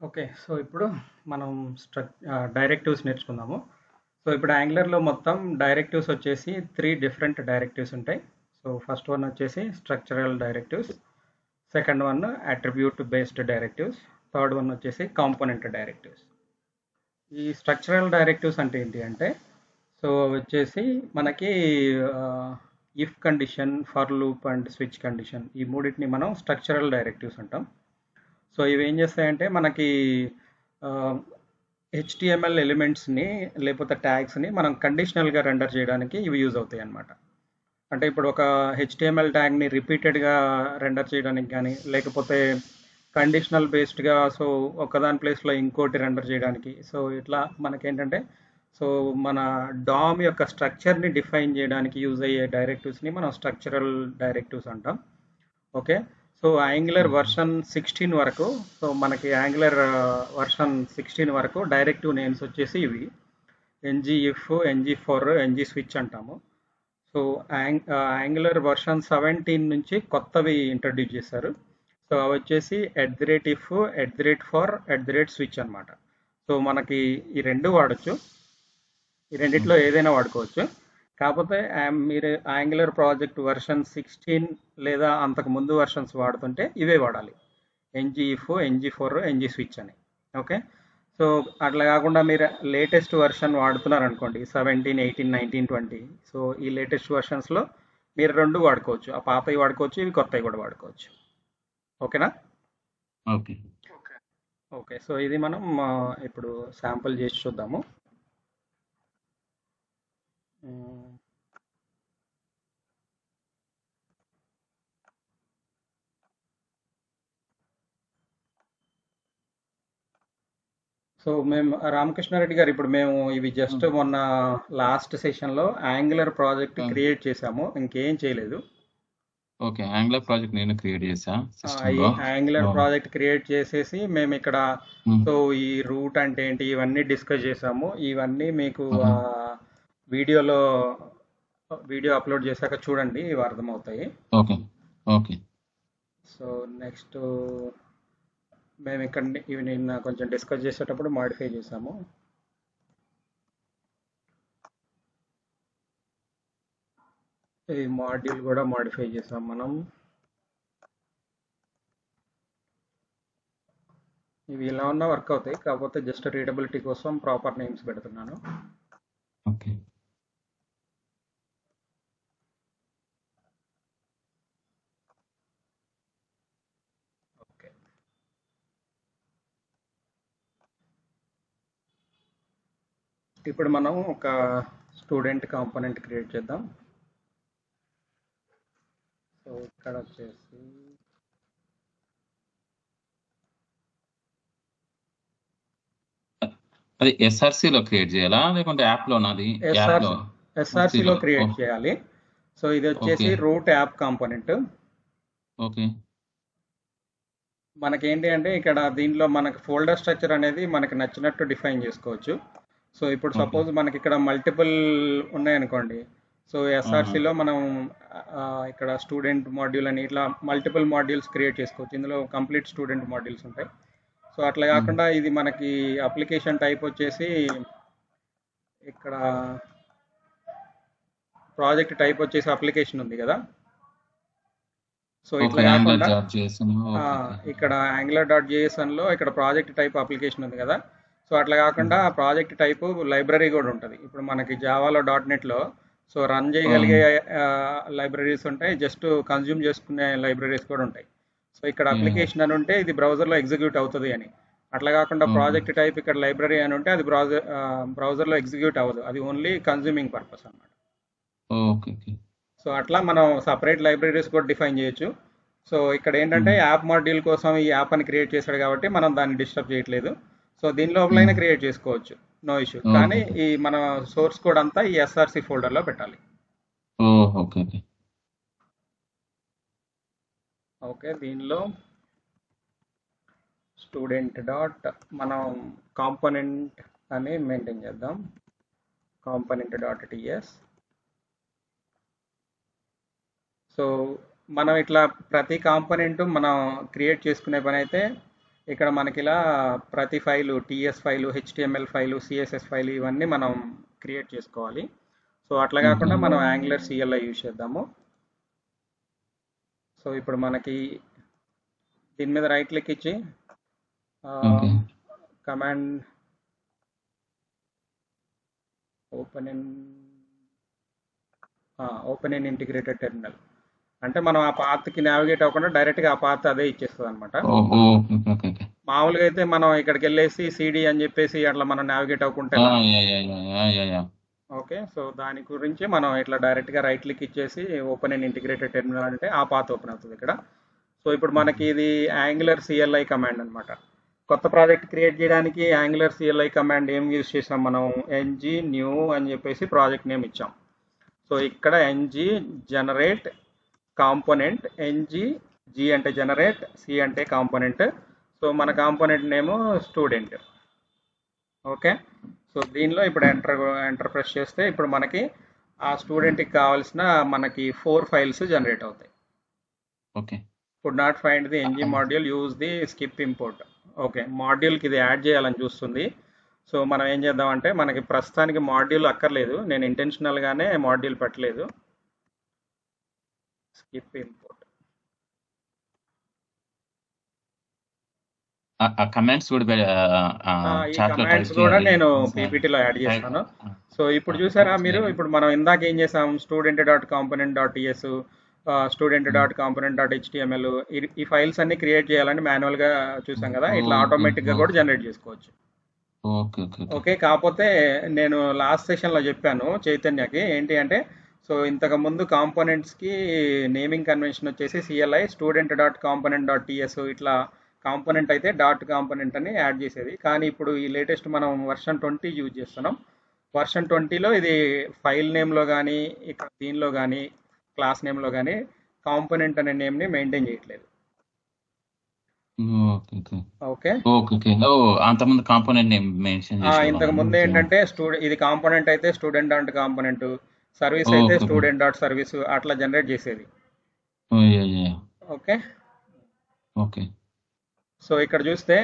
Okay. So, ఇప్పుడు మనం directives నేర్చుకుందాము. సో, ఇప్పుడు యాంగులర్‌లో మొత్తం డైరెక్టివ్స్ వచ్చేసి 3 డిఫరెంట్ డైరెక్టివ్స్ ఉంటాయి. సో, ఫస్ట్ వన్ వచ్చేసి structural directives, second one attribute based directives, third one వచ్చేసి కాంపోనెంట్ డైరెక్టివ్స్. ఈ స్ట్రక్చరల్ డైరెక్టివ్స్ అంటే ఏంటి అంటే, సో, వచ్చేసి మనకి if condition, for loop and switch condition ఈ మూడింటిని మనం స్ట్రక్చరల్ డైరెక్టివ్స్ అంటాం. సో ఇవి ఏం చేస్తాయంటే మనకి హెచ్టిఎంఎల్ ఎలిమెంట్స్ని లేకపోతే ట్యాగ్స్ని మనం కండిషనల్గా రెండర్ చేయడానికి ఇవి యూజ్ అవుతాయి అన్నమాట. అంటే ఇప్పుడు ఒక హెచ్టిఎంఎల్ ట్యాగ్ని రిపీటెడ్గా రెండర్ చేయడానికి కానీ లేకపోతే కండిషనల్ బేస్డ్గా సో ఒకదాని ప్లేస్లో ఇంకోటి రెండర్ చేయడానికి సో ఇట్లా మనకేంటంటే సో మన డామ్ యొక్క స్ట్రక్చర్ని డిఫైన్ చేయడానికి యూజ్ అయ్యే డైరెక్టివ్స్ని మనం స్ట్రక్చరల్ డైరెక్టివ్స్ అంటాం. ఓకే. సో యాంగులర్ వర్షన్ 16 వరకు సో మనకి యాంగులర్ వర్షన్ 16 వరకు డైరెక్టివ్ నేమ్స్ వచ్చేసి ఇవి ఎన్జిఎఫ్, ఎన్జి4, ఎన్జి స్విచ్ అంటాము. సో యాంగులర్ వర్షన్ 17 నుంచి కొత్తవి ఇంట్రడ్యూస్ చేశారు. సో అవి వచ్చేసి @if, @for, @switch అనమాట. సో మనకి ఈ రెండు వాడచ్చు, ఈ రెండిట్లో ఏదైనా వాడుకోవచ్చు. కాకపోతే మీరు యాంగులర్ ప్రాజెక్ట్ వర్షన్ 16 లేదా అంతకు ముందు వర్షన్స్ వాడుతుంటే ఇవే వాడాలి, ఎన్జిఎఫ్, ఎన్జి4, ఎన్జి స్విచ్ అని. ఓకే. సో అట్లా కాకుండా మీరు లేటెస్ట్ వర్షన్ వాడుతున్నారు అనుకోండి 17, 18, 19, 20 సో ఈ లేటెస్ట్ వర్షన్స్లో మీరు రెండు వాడుకోవచ్చు, ఆ పాతవి వాడుకోవచ్చు, ఇవి కొత్తవి కూడా వాడుకోవచ్చు. ఓకేనా? ఓకే. ఓకే. సో ఇది మనం ఇప్పుడు శాంపుల్ చేసి చూద్దాము. సో మేము రామకృష్ణారెడ్డి గారు ఇప్పుడు మేము ఇవి జస్ట్ మొన్న లాస్ట్ సెషన్లో యాంగులర్ ప్రాజెక్ట్ క్రియేట్ చేసాము, ఇంకేం చేయలేదు. ఓకే. యాంగులర్ ప్రాజెక్ట్ నేను క్రియేట్ చేసా ఈ సిస్టంలో. యాంగులర్ ప్రాజెక్ట్ క్రియేట్ చేసేసి మేము ఇక్కడ సో ఈ రూట్ అంటే ఏంటి ఇవన్నీ డిస్కస్ చేసాము. ఇవన్నీ మీకు వీడియో అప్లోడ్ చేశాక చూడండి, ఇవి అర్థమవుతాయి. ఓకే. ఓకే. సో నెక్స్ట్ మేము ఇక్కడ ఇవి నిన్న కొంచెం డిస్కస్ చేసేటప్పుడు మాడిఫై చేసాము. ఈ మాడ్యూల్ కూడా మాడిఫై చేసాం మనం. ఇవి ఇలా ఉన్నా వర్క్ అవుతాయి, కాకపోతే జస్ట్ రీడబిలిటీ కోసం ప్రాపర్ నేమ్స్ పెడుతున్నాను. ఓకే. ఓకే. ఇప్పుడు మనం ఒక స్టూడెంట్ కాంపోనెంట్ క్రియేట్ చేద్దాం. సో ఇక్కడ వచ్చేసి అది ఎస్ఆర్సిలో క్రియేట్ చేయాలా లేకుంటే యాప్లోనాది? ఎస్ఆర్సిలో క్రియేట్ చేయాలి. సో ఇది వచ్చేసి రూట్ యాప్ కాంపోనెంట్. ఓకే. మనకేంటి అంటే ఇక్కడ దీనిలో మనకి ఫోల్డర్ స్ట్రక్చర్ అనేది మనకి నచ్చినట్టు డిఫైన్ చేసుకోవచ్చు. సో ఇప్పుడు సపోజ్ మనకి ఇక్కడ మల్టిపుల్ ఉన్నాయనుకోండి, సో ఎస్ఆర్సిలో మనం ఇక్కడ స్టూడెంట్ మాడ్యూల్ అని ఇట్లా మల్టిపుల్ మాడ్యూల్స్ క్రియేట్ చేసుకోవచ్చు. ఇందులో కంప్లీట్ స్టూడెంట్ మాడ్యూల్స్ ఉంటాయి. సో అట్లా కాకుండా ఇది మనకి అప్లికేషన్ టైప్ వచ్చేసి ఇక్కడ ప్రాజెక్ట్ టైప్ వచ్చేసి అప్లికేషన్ ఉంది కదా. సో ఇట్లా కాకుండా ఇక్కడ angular.json ఇక్కడ ప్రాజెక్ట్ టైప్ అప్లికేషన్ ఉంది కదా. సో అట్లా కాకుండా ప్రాజెక్ట్ టైపు లైబ్రరీ కూడా ఉంటుంది. ఇప్పుడు మనకి జావాలో .NETలో సో రన్ చేయగలిగే లైబ్రరీస్ ఉంటాయి, జస్ట్ కన్జ్యూమ్ చేసుకునే లైబ్రరీస్ కూడా ఉంటాయి. సో ఇక్కడ అప్లికేషన్ అని ఉంటే ఇది బ్రౌజర్లో ఎగ్జిక్యూట్ అవుతుంది అని. అట్లా కాకుండా ప్రాజెక్ట్ టైప్ ఇక్కడ లైబ్రరీ అని ఉంటే అది బ్రౌజర్లో ఎగ్జిక్యూట్ అవ్వదు, అది ఓన్లీ కన్జ్యూమింగ్ పర్పస్ అన్నమాట. సో అట్లా మనం సపరేట్ లైబ్రరీస్ కూడా డిఫైన్ చేయొచ్చు. సో ఇక్కడ ఏంటంటే యాప్ మాడ్యూల్ కోసం ఈ యాప్ అని క్రియేట్ చేశాడు కాబట్టి మనం దాన్ని డిస్టర్బ్ చేయట్లేదు. సో దీని లోపలైనా క్రియేట్ చేసుకోవచ్చు, నో ఇష్యూ. కానీ ఈ మన సోర్స్ కోడ్ అంతా ఈ ఎస్ఆర్సి ఫోల్డర్లో పెట్టాలి. ఓకే. దీనిలో స్టూడెంట్ డాట్ మనం కాంపోనెంట్ అని మెయింటైన్ చేద్దాం, component.ts. సో మనం ఇట్లా ప్రతి కాంపోనెంట్ మనం క్రియేట్ చేసుకునే పని అయితే ఇక్కడ మనకి ఇలా ప్రతి file TS file, HTML file, CSS file ఇవన్నీ మనం క్రియేట్ చేసుకోవాలి. సో అట్లా కాకుండా మనం యాంగులర్ సిఎల్ఐ యూజ్ చేద్దాము. సో ఇప్పుడు మనకి దీని మీద రైట్ క్లిక్ ఇచ్చి command open in integrated terminal అంటే మనం ఆ పాత్కి నావిగేట్ అవ్వకుండా డైరెక్ట్గా ఆ పాత్ అదే ఇచ్చేస్తుంది అనమాట. మామూలుగా అయితే మనం ఇక్కడికి వెళ్ళేసి సిడి అని చెప్పేసి అట్లా మనం నావిగేట్ అవ్వకుంటే ఓకే. సో దాని గురించి మనం ఇట్లా డైరెక్ట్గా రైట్ క్లిక్ ఇచ్చేసి ఓపెన్ ఇన్ ఇంటిగ్రేటెడ్ టెర్మినల్ అంటే ఆ పాత్ ఓపెన్ అవుతుంది ఇక్కడ. సో ఇప్పుడు మనకి ఇది యాంగులర్ సిఎల్ఐ కమాండ్ అనమాట. కొత్త ప్రాజెక్ట్ క్రియేట్ చేయడానికి యాంగులర్ సిఎల్ఐ కమాండ్ ఏం యూజ్ చేసాం మనం, ఎన్జీ న్యూ అని చెప్పేసి ప్రాజెక్ట్ నేమ్ ఇచ్చాం. సో ఇక్కడ NG generate component, NG G అంటే జనరేట్, సి అంటే కాంపోనెంట్. సో మన component name student. Okay. So దీనిలో ఇప్పుడు ఎంటర్ ప్రెస్ చేస్తే ఇప్పుడు మనకి ఆ స్టూడెంట్కి కావాల్సిన మనకి 4 ఫైల్స్ జనరేట్ అవుతాయి. Okay. Could not find the NG module, use the skip import. Okay, మాడ్యూల్కి ఇది యాడ్ చేయాలని చూస్తుంది. సో మనం ఏం చేద్దామంటే మనకి ప్రస్తుతానికి మాడ్యూల్ అక్కర్లేదు, నేను ఇంటెన్షనల్గానే మాడ్యూల్ పెట్టలేదు. స్కిప్ ఇంపోర్ట్ కమెంట్స్ కూడా ఈ కమాండ్స్ కూడా నేను పీపీటీలో యాడ్ చేస్తాను. సో ఇప్పుడు చూసారా మీరు, ఇప్పుడు మనం ఇందాక ఏం చేసాం, student dot component dot TS, student dot component dot HTML, ఈ ఫైల్స్ అన్ని క్రియేట్ చేయాలని మాన్యువల్గా చూసాం కదా, ఇట్లా ఆటోమేటిక్గా కూడా జనరేట్ చేసుకోవచ్చు. ఓకే. కాకపోతే నేను లాస్ట్ సెషన్లో చెప్పాను చైతన్యకి ఏంటి అంటే, సో ఇంతకు ముందు కాంపోనెంట్స్కి నేమింగ్ కన్వెన్షన్ వచ్చేసి CLI student dot component dot TS, ఇట్లా కాంపోనెంట్ అయితే డాట్ కాంపోనెంట్ అని యాడ్ చేసేది. కానీ ఇప్పుడు ఈ లేటెస్ట్ మనం వర్షన్ 20 యూజ్ చేస్తున్నాం. వర్షన్ 20లో ఇది ఫైల్ నేమ్లో కానీ ఇక్కడ దీనిలో కానీ క్లాస్ నేమ్లో కానీ కాంపోనెంట్ అనే నేమ్ని మెయింటైన్ చేయట్లేదు. ఓకే. అంతకుముందు కాంపోనెంట్ నేమ్ మెన్షన్ చేశారు. ఇంతకు ముందు ఏంటంటే ఇది కాంపోనెంట్ అయితే స్టూడెంట్ డాట్ కాంపోనెంట్, సర్వీస్ అయితే స్టూడెంట్ డాట్ సర్వీస్ అట్లా జనరేట్ చేసేది. ఓకే. ఓకే. సో ఇక్కడ చూస్తే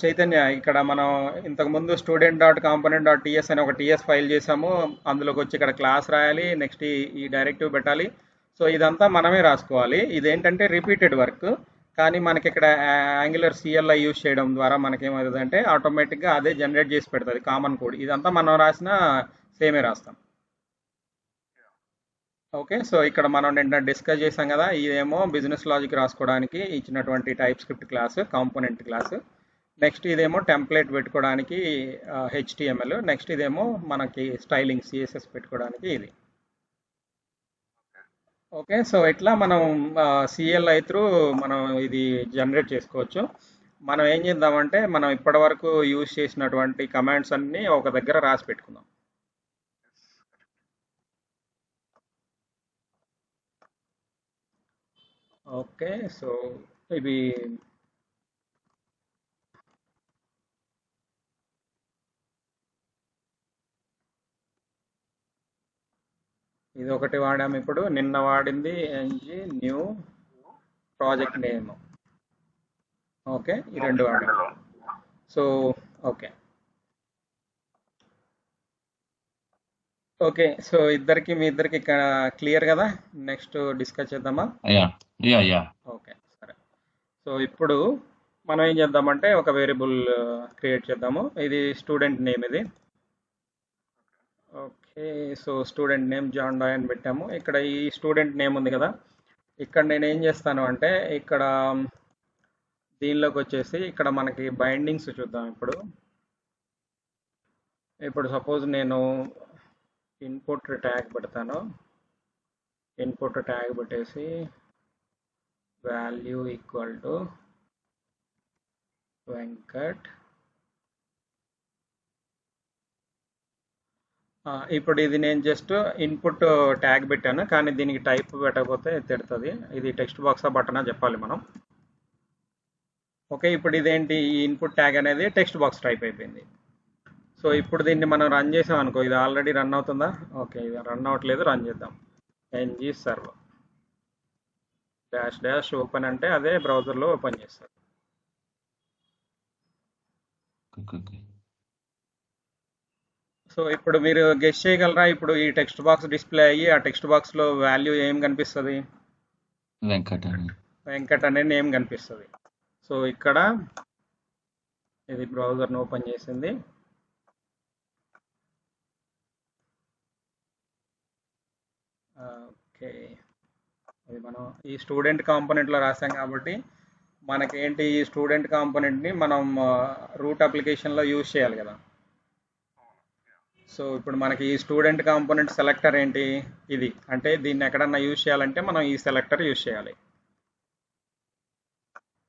చైతన్య, ఇక్కడ మనం ఇంతకు ముందు student dot component dot TS అని ఒక టీఎస్ ఫైల్ చేసాము. అందులోకి వచ్చి ఇక్కడ క్లాస్ రాయాలి, నెక్స్ట్ ఈ డైరెక్టివ్ పెట్టాలి. సో ఇదంతా మనమే రాసుకోవాలి. ఇదేంటంటే రిపీటెడ్ వర్క్, కానీ మనకి ఇక్కడ యాంగులర్ సిఎల్ఐ యూజ్ చేయడం ద్వారా మనకేమవుతుంది అంటే ఆటోమేటిక్గా అదే జనరేట్ చేసి పెడుతుంది కామన్ కోడ్. ఇదంతా మనం రాసిన సేమే రాస్తాం. ఓకే. సో ఇక్కడ మనం నిన్న డిస్కస్ చేసాం కదా, ఇదేమో బిజినెస్ లాజిక్ రాసుకోవడానికి ఇచ్చినటువంటి type script class, component class. Next ఇదేమో టెంప్లెట్ పెట్టుకోవడానికి హెచ్టిఎంఎల్. నెక్స్ట్ ఇదేమో మనకి స్టైలింగ్ సిఎస్ఎస్ పెట్టుకోవడానికి ఇది. ఓకే. సో ఇట్లా మనం సిఎల్ఐ త్రూ మనం ఇది జనరేట్ చేసుకోవచ్చు. మనం ఏం చేద్దామంటే మనం ఇప్పటి వరకు యూజ్ చేసినటువంటి కమాండ్స్ అన్నీ ఒక దగ్గర రాసి పెట్టుకుందాం. ఓకే. సో ఇవి ఇది ఒకటి వాడాము, ఇప్పుడు నిన్న వాడింది NG new project name. Okay, ఈ రెండు వాడాము. So okay. ఓకే. సో మీ ఇద్దరికి ఇక్కడ క్లియర్ కదా? నెక్స్ట్ డిస్కస్ చేద్దామా? ఓకే, సరే. సో ఇప్పుడు మనం ఏం చేద్దామంటే ఒక వేరియబుల్ క్రియేట్ చేద్దాము. ఇది స్టూడెంట్ నేమ్ ఇది. Okay. So student name John Doe అని పెట్టాము. ఇక్కడ ఈ స్టూడెంట్ నేమ్ ఉంది కదా, ఇక్కడ నేను ఏం చేస్తాను అంటే ఇక్కడ దీనిలోకి వచ్చేసి ఇక్కడ మనకి బైండింగ్స్ చూద్దాం. ఇప్పుడు సపోజ్ నేను ఇన్పుట్ ట్యాగ్ పెడతాను. ఇన్పుట్ ట్యాగ్ పెట్టేసి వాల్యూ ఈక్వల్ టు వెంకట్. ఇప్పుడు ఇది నేను జస్ట్ ఇన్పుట్ ట్యాగ్ పెట్టాను, కానీ దీనికి టైప్ పెట్టకపోతే తిడుతుంది. ఇది టెక్స్ట్ బాక్సా బటనా చెప్పాలి మనం. ఓకే. ఇప్పుడు ఇదేంటి, ఈ ఇన్పుట్ ట్యాగ్ అనేది టెక్స్ట్ బాక్స్ టైప్ అయిపోయింది. సో ఇప్పుడు దీన్ని మనం రన్ చేసాం అనుకో, ఇది ఆల్రెడీ రన్ అవుతుందా? ఓకే, ఇది రన్ అవ్వట్లేదు. రన్ చేద్దాం. NG server dash dash open అంటే అదే బ్రౌజర్లో ఓపెన్ చేస్తారు. ఓకే ఓకే సో ఇప్పుడు మీరు గెస్ చేయగలరా? ఇప్పుడు ఈ టెక్స్ట్ బాక్స్ డిస్ప్లే అయ్యి ఆ టెక్స్ట్ బాక్స్లో వాల్యూ ఏం కనిపిస్తుంది? వెంకట్ అని వెంకట్ అనే నేమ్ కనిపిస్తుంది. సో ఇక్కడ ఇది బ్రౌజర్ను ఓపెన్ చేసింది. ఓకే, ఇది మనం ఈ స్టూడెంట్ కాంపోనెంట్లో రాసాం కాబట్టి మనకేంటి ఈ స్టూడెంట్ కాంపోనెంట్ని మనం రూట్ అప్లికేషన్లో యూజ్ చేయాలి కదా. సో ఇప్పుడు మనకి ఈ స్టూడెంట్ కాంపోనెంట్ సెలెక్టర్ ఏంటి? ఇది అంటే దీన్ని ఎక్కడన్నా యూజ్ చేయాలంటే మనం ఈ సెలెక్టర్ యూజ్ చేయాలి.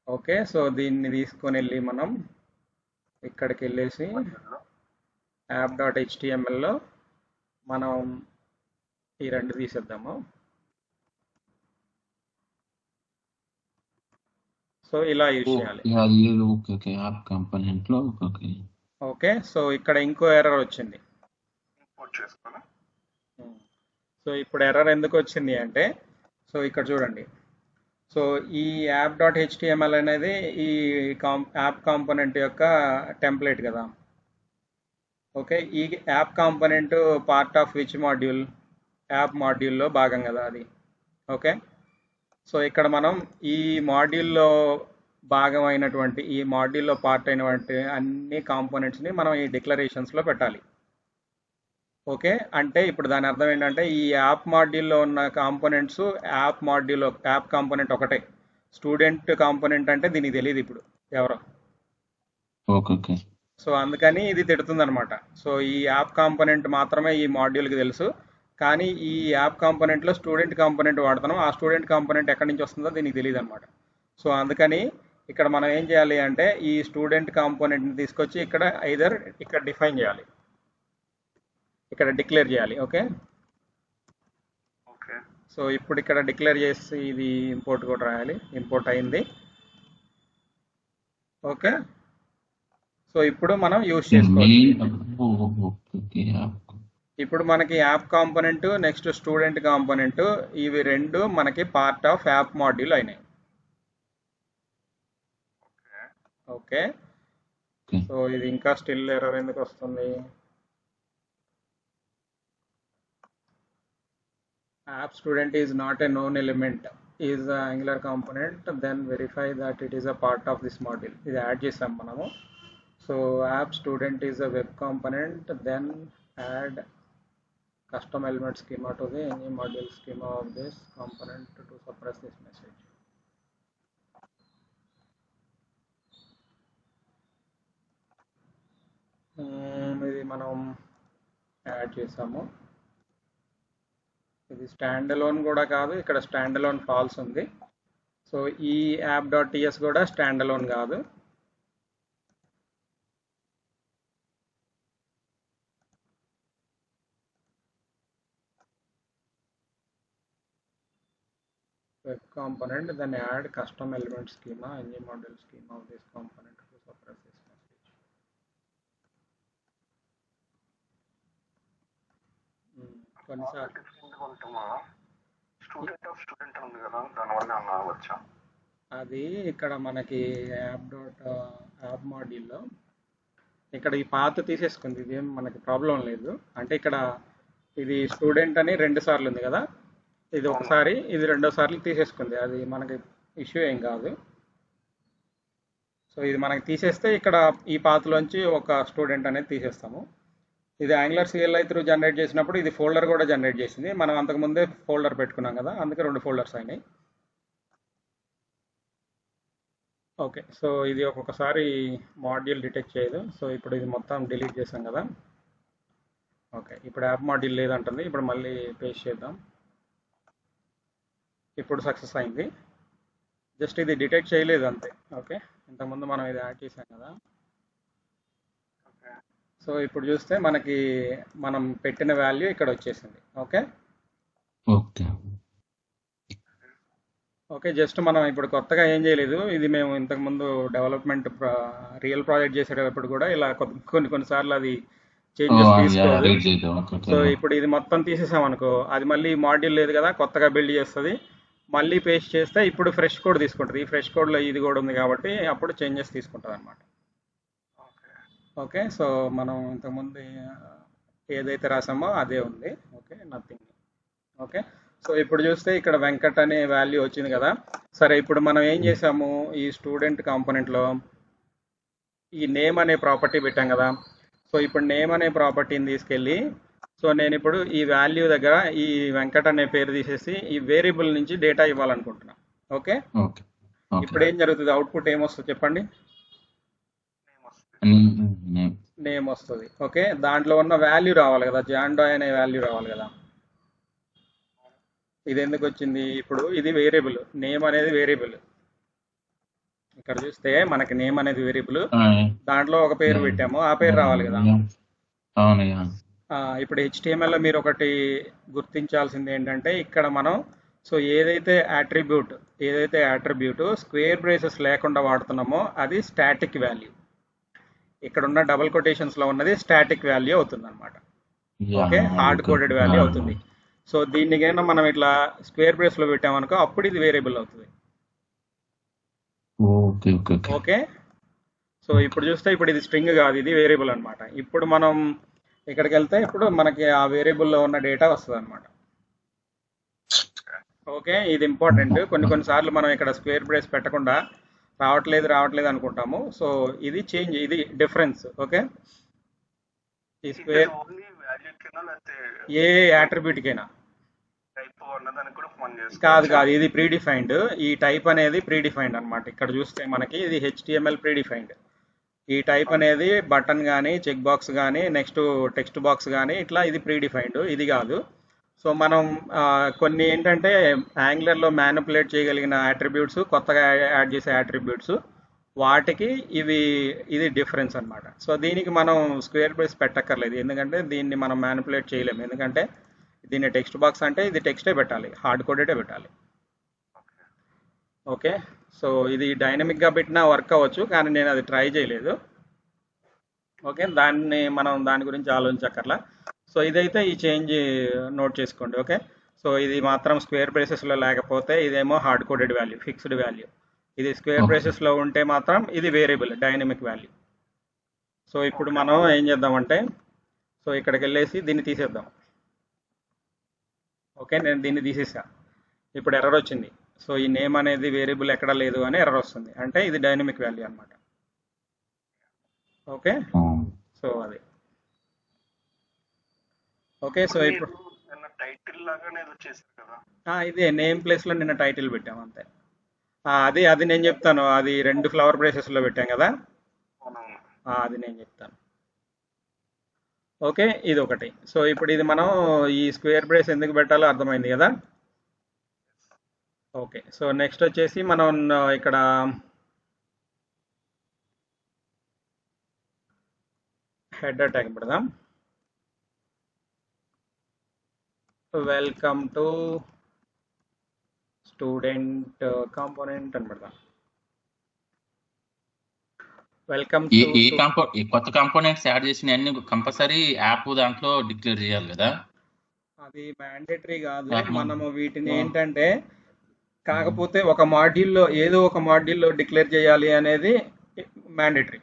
ఓకే, సో దీన్ని తీసుకొని వెళ్ళి మనం ఇక్కడికి వెళ్ళేసి app.htmlలో మనం ఈ రెండు తీసేద్దాము. సో ఇలా యూజ్ చేయాలి. ఓకే ఓకే యాప్ కాంపోనెంట్ లో ఓకే ఓకే, సో ఇక్కడ ఇంకో ఎర్రర్ వచ్చింది. సో ఇప్పుడు ఎర్రర్ ఎందుకు వచ్చింది అంటే, సో ఇక్కడ చూడండి. సో ఈ app.html అనేది ఈ యాప్ కాంపోనెంట్ యొక్క టెంప్లెట్ కదా. ఓకే, ఈ app component part of which module? App మాడ్యూల్లో భాగం కదా అది. ఓకే, సో ఇక్కడ మనం ఈ మాడ్యూల్లో భాగమైనటువంటి ఈ మాడ్యూల్లో పార్ట్ అయినటువంటి అన్ని కాంపోనెంట్స్ని మనం ఈ డిక్లరేషన్స్లో పెట్టాలి. ఓకే, అంటే ఇప్పుడు దాని అర్థం ఏంటంటే ఈ యాప్ మాడ్యూల్లో ఉన్న కాంపోనెంట్స్ యాప్ కాంపోనెంట్ ఒకటే. స్టూడెంట్ కాంపోనెంట్ అంటే దీనికి తెలియదు ఇప్పుడు ఎవరో. ఓకే సో అందుకని ఇది తిడుతుంది అనమాట. సో ఈ యాప్ కాంపోనెంట్ మాత్రమే ఈ మాడ్యూల్కి తెలుసు, కానీ ఈ యాప్ కాంపోనెంట్లో స్టూడెంట్ కాంపోనెంట్ వాడుతున్నాం, ఆ స్టూడెంట్ కాంపోనెంట్ ఎక్కడి నుంచి వస్తుందో దీనికి తెలియదు అనమాట. సో అందుకని ఇక్కడ మనం ఏం చేయాలి అంటే ఈ స్టూడెంట్ కాంపోనెంట్ని తీసుకొచ్చి ఇక్కడ డిఫైన్ చేయాలి, ఇక్కడ డిక్లేర్ చేయాలి. ఓకే, సో ఇప్పుడు ఇక్కడ డిక్లేర్ చేసి ఇది ఇంపోర్ట్ కూడా రాయాలి. ఇంపోర్ట్ అయింది. ఓకే, సో ఇప్పుడు మనం యూజ్ చేసుకోవాలి. ఇప్పుడు మనకి app component next student component ఇవి రెండు మనకి పార్ట్ ఆఫ్ యాప్ మాడ్యూల్ అయినాయి. ఓకే, సో ఇది ఇంకా స్టిల్ ఎర్రర్ ఎందుకు వస్తుంది? App student is not a known element, is the Angular component, then verify that it is a part of this module. ఇది add చేసాం మనము. So app student is a web component, then add custom element schema to the any module schema of this component to suppress this message. ఇది మనం add చేసాము. ఇది stand alone కూడా కాదు, ఇక్కడ స్టాండ్ అలోన్ ఫాల్స్ ఉంది. సో ఈ app.ts కూడా స్టాండ్ అలోన్ కాదు. Web component, then add custom element schema any module schema of this component to suppress this message. కొన్నిసార్లు అది ఇక్కడ మనకి యాప్ మాడ్యూల్లో ఇక్కడ ఈ పాత్ తీసేసుకుంది. ఇదేం మనకి ప్రాబ్లం లేదు. అంటే ఇక్కడ ఇది స్టూడెంట్ అని 2 సార్లు ఉంది కదా, ఇది ఒకసారి ఇది 2వ సార్లు తీసేసుకుంది. అది మనకి ఇష్యూ ఏం కాదు. సో ఇది మనకి తీసేస్తే ఇక్కడ ఈ పాత్లోంచి ఒక స్టూడెంట్ అనేది తీసేస్తాము. ఇది Angular CLI త్రూ జనరేట్ చేసినప్పుడు ఇది ఫోల్డర్ కూడా జనరేట్ చేసింది. మనం అంతకుముందే ఫోల్డర్ పెట్టుకున్నాం కదా, అందుకే 2 ఫోల్డర్స్ అయినాయి. ఓకే, సో ఇది ఒక్కొక్కసారి మాడ్యూల్ డిటెక్ట్ చేయదు. సో ఇప్పుడు ఇది మొత్తం డిలీట్ చేసాం కదా. ఓకే, ఇప్పుడు యాప్ మాడ్యూల్ లేదంటుంది. ఇప్పుడు మళ్ళీ పేస్ట్ చేద్దాం. ఇప్పుడు సక్సెస్ అయింది. జస్ట్ ఇది డిటెక్ట్ చేయలేదు అంతే. ఓకే, ఇంతకుముందు మనం ఇది యాడ్ చేసాం కదా. సో ఇప్పుడు చూస్తే మనకి మనం పెట్టిన వాల్యూ ఇక్కడ వచ్చేసింది. ఓకే ఓకే, జస్ట్ మనం ఇప్పుడు కొత్తగా ఏం చేయలేదు. ఇది మేము ఇంతకుముందు డెవలప్మెంట్ రియల్ ప్రాజెక్ట్ చేసేటప్పుడు కూడా ఇలా కొన్నిసార్లు అది చేంజెస్ తీసుకోవాలి. సో ఇప్పుడు ఇది మొత్తం తీసేసాం అనుకో, అది మళ్ళీ మాడ్యూల్ లేదు కదా, కొత్తగా బిల్డ్ చేస్తుంది. మళ్ళీ పేస్ట్ చేస్తే ఇప్పుడు ఫ్రెష్ కోడ్ తీసుకుంటుంది. ఈ ఫ్రెష్ కోడ్లో ఇది కూడా ఉంది కాబట్టి అప్పుడు చేంజెస్ తీసుకుంటుంది అనమాట. ఓకే, సో మనం ఇంతకుముందు ఏదైతే రాసామో అదే ఉంది. Okay, nothing. ఓకే, సో ఇప్పుడు చూస్తే ఇక్కడ వెంకట్ అనే వాల్యూ వచ్చింది కదా. సరే, ఇప్పుడు మనం ఏం చేసాము, ఈ స్టూడెంట్ కాంపోనెంట్లో ఈ నేమ్ అనే ప్రాపర్టీ పెట్టాం కదా. సో ఇప్పుడు నేమ్ అనే ప్రాపర్టీని తీసుకెళ్ళి, సో నేను ఇప్పుడు ఈ వాల్యూ దగ్గర ఈ వెంకట్ అనే పేరు తీసేసి ఈ వేరియబుల్ నుంచి డేటా ఇవ్వాలనుకుంటున్నా. ఓకే, ఓకే ఓకే ఇప్పుడు ఏం జరుగుతుంది, అవుట్పుట్ ఏమొస్తుంది చెప్పండి? నేమ్ నేమ్ వస్తుంది. ఓకే, దాంట్లో ఉన్న వాల్యూ రావాలి కదా, జాండాయ్ అనే వాల్యూ రావాలి కదా. ఇది ఎందుకు వచ్చింది, ఇప్పుడు ఇది వేరియబుల్, నేమ్ అనేది వేరియబుల్. ఇక్కడ చూస్తే మనకి నేమ్ అనేది వేరియబుల్, దాంట్లో ఒక పేరు పెట్టాము, ఆ పేరు రావాలి కదా. అవునయ్యా. ఇప్పుడు HTML లో మీరు ఒకటి గుర్తించాల్సింది ఏంటంటే, ఇక్కడ మనం సో ఏదైతే యాట్రిబ్యూట్ స్క్వేర్ బ్రేసెస్ లేకుండా వాడుతున్నామో అది స్టాటిక్ వాల్యూ. ఇక్కడ ఉన్న డబుల్ కొటేషన్స్ లో ఉన్నది స్టాటిక్ వాల్యూ అవుతుంది అనమాట. ఓకే, హార్డ్ కోడెడ్ వాల్యూ అవుతుంది. సో దీన్ని కన్నా మనం ఇట్లా స్క్వేర్ బ్రేస్ లో పెట్టామనుకో అప్పుడు ఇది వేరియబుల్ అవుతుంది. Okay okay okay okay, so ఇప్పుడు చూస్తే ఇప్పుడు ఇది స్ట్రింగ్ కాదు, ఇది వేరియబుల్ అనమాట. ఇప్పుడు మనం ఇక్కడికి వెళ్తే ఇప్పుడు మనకి ఆ వేరియబుల్లో ఉన్న డేటా వస్తుంది అనమాట. ఓకే, ఇది ఇంపార్టెంట్. కొన్నిసార్లు మనం ఇక్కడ స్క్వేర్ బ్రేస్ పెట్టకుండా రావట్లేదు అనుకుంటాము. సో ఇది చేంజ్, ఇది డిఫరెన్స్. ఓకే, ఈ స్క్వేర్ ఏ యాట్రిబ్యూట్కైనా కాదు, ఇది ప్రీడిఫైన్డ్. ఈ టైప్ అనేది ప్రీడిఫైన్డ్ అనమాట. ఇక్కడ చూస్తే మనకి ఇది HTML ప్రీడిఫైన్డ్. ఈ టైప్ అనేది బటన్ కానీ, చెక్ బాక్స్ కానీ, నెక్స్ట్ టెక్స్ట్ బాక్స్ కానీ, ఇట్లా ఇది ప్రీడిఫైన్డ్, ఇది కాదు. సో మనం కొన్ని ఏంటంటే యాంగులర్లో మ్యానిపులేట్ చేయగలిగిన యాట్రిబ్యూట్స్, కొత్తగా యాడ్ చేసే యాట్రిబ్యూట్స్, వాటికి ఇది డిఫరెన్స్ అనమాట. సో దీనికి మనం స్క్వేర్ బ్రేస్ పెట్టక్కర్లేదు, ఎందుకంటే దీన్ని మనం మ్యానిపులేట్ చేయలేము. ఎందుకంటే దీన్ని టెక్స్ట్ బాక్స్ అంటే ఇది టెక్స్టే పెట్టాలి, హార్డ్ కోడెడే పెట్టాలి. ఓకే, సో ఇది డైనమిక్గా పెట్టినా వర్క్ అవ్వచ్చు, కానీ నేను అది ట్రై చేయలేదు. ఓకే, దాని గురించి ఆలోచించక్కర్లా. సో ఇదైతే ఈ చేంజ్ నోట్ చేసుకోండి. ఓకే, సో ఇది మాత్రం స్క్వేర్ బ్రేసెస్లో లేకపోతే ఇదేమో hard coded value, fixed value. ఇది స్క్వేర్ బ్రేసెస్లో ఉంటే మాత్రం ఇది వేరియబుల్, డైనమిక్ వాల్యూ. సో ఇప్పుడు మనం ఏం చేద్దామంటే, సో ఇక్కడికి వెళ్ళేసి దీన్ని తీసేద్దాం. ఓకే, నేను దీన్ని తీసేసా. ఇప్పుడు ఎర్రర్ వచ్చింది. సో ఈ నేమ్ అనేది వేరియబుల్ ఎక్కడ లేదు అని ఎర్రర్ వస్తుంది, అంటే ఇది డైనమిక్ వాల్యూ అనమాట. ఓకే, సో అది ఓకే. సో ఇప్పుడు ఇదే నేమ్ ప్లేస్లో నిన్న టైటిల్ పెట్టాం అంతే. అది నేను చెప్తాను, అది 2 ఫ్లవర్ బ్రేసెస్లో పెట్టాం కదా, అది నేను చెప్తాను. ఓకే, ఇది ఒకటి. సో ఇప్పుడు ఇది మనం ఈ స్క్వేర్ బ్రేస్ ఎందుకు పెట్టాలో అర్థమైంది కదా. ఓకే, సో నెక్స్ట్ వచ్చేసి మనం ఇక్కడ హెడర్ ట్యాగ్ పెడదాం. వెల్కమ్ టు స్టూడెంట్ కాంపోనెంట్ అని పెడదాం. వెల్కమ్ ఈ కొత్త కాంపోనెంట్స్ యాడ్ చేసిన అన్ని కంపల్సరీ యాప్ దాంట్లో డిక్లేర్ చేయాలి కదా. అది మ్యాండేటరీ కాదు, మనము వీటిని ఏంటంటే కాకపోతే ఒక మాడ్యూల్లో ఏదో ఒక మాడ్యూల్లో డిక్లేర్ చేయాలి అనేది మ్యాండేటరీ.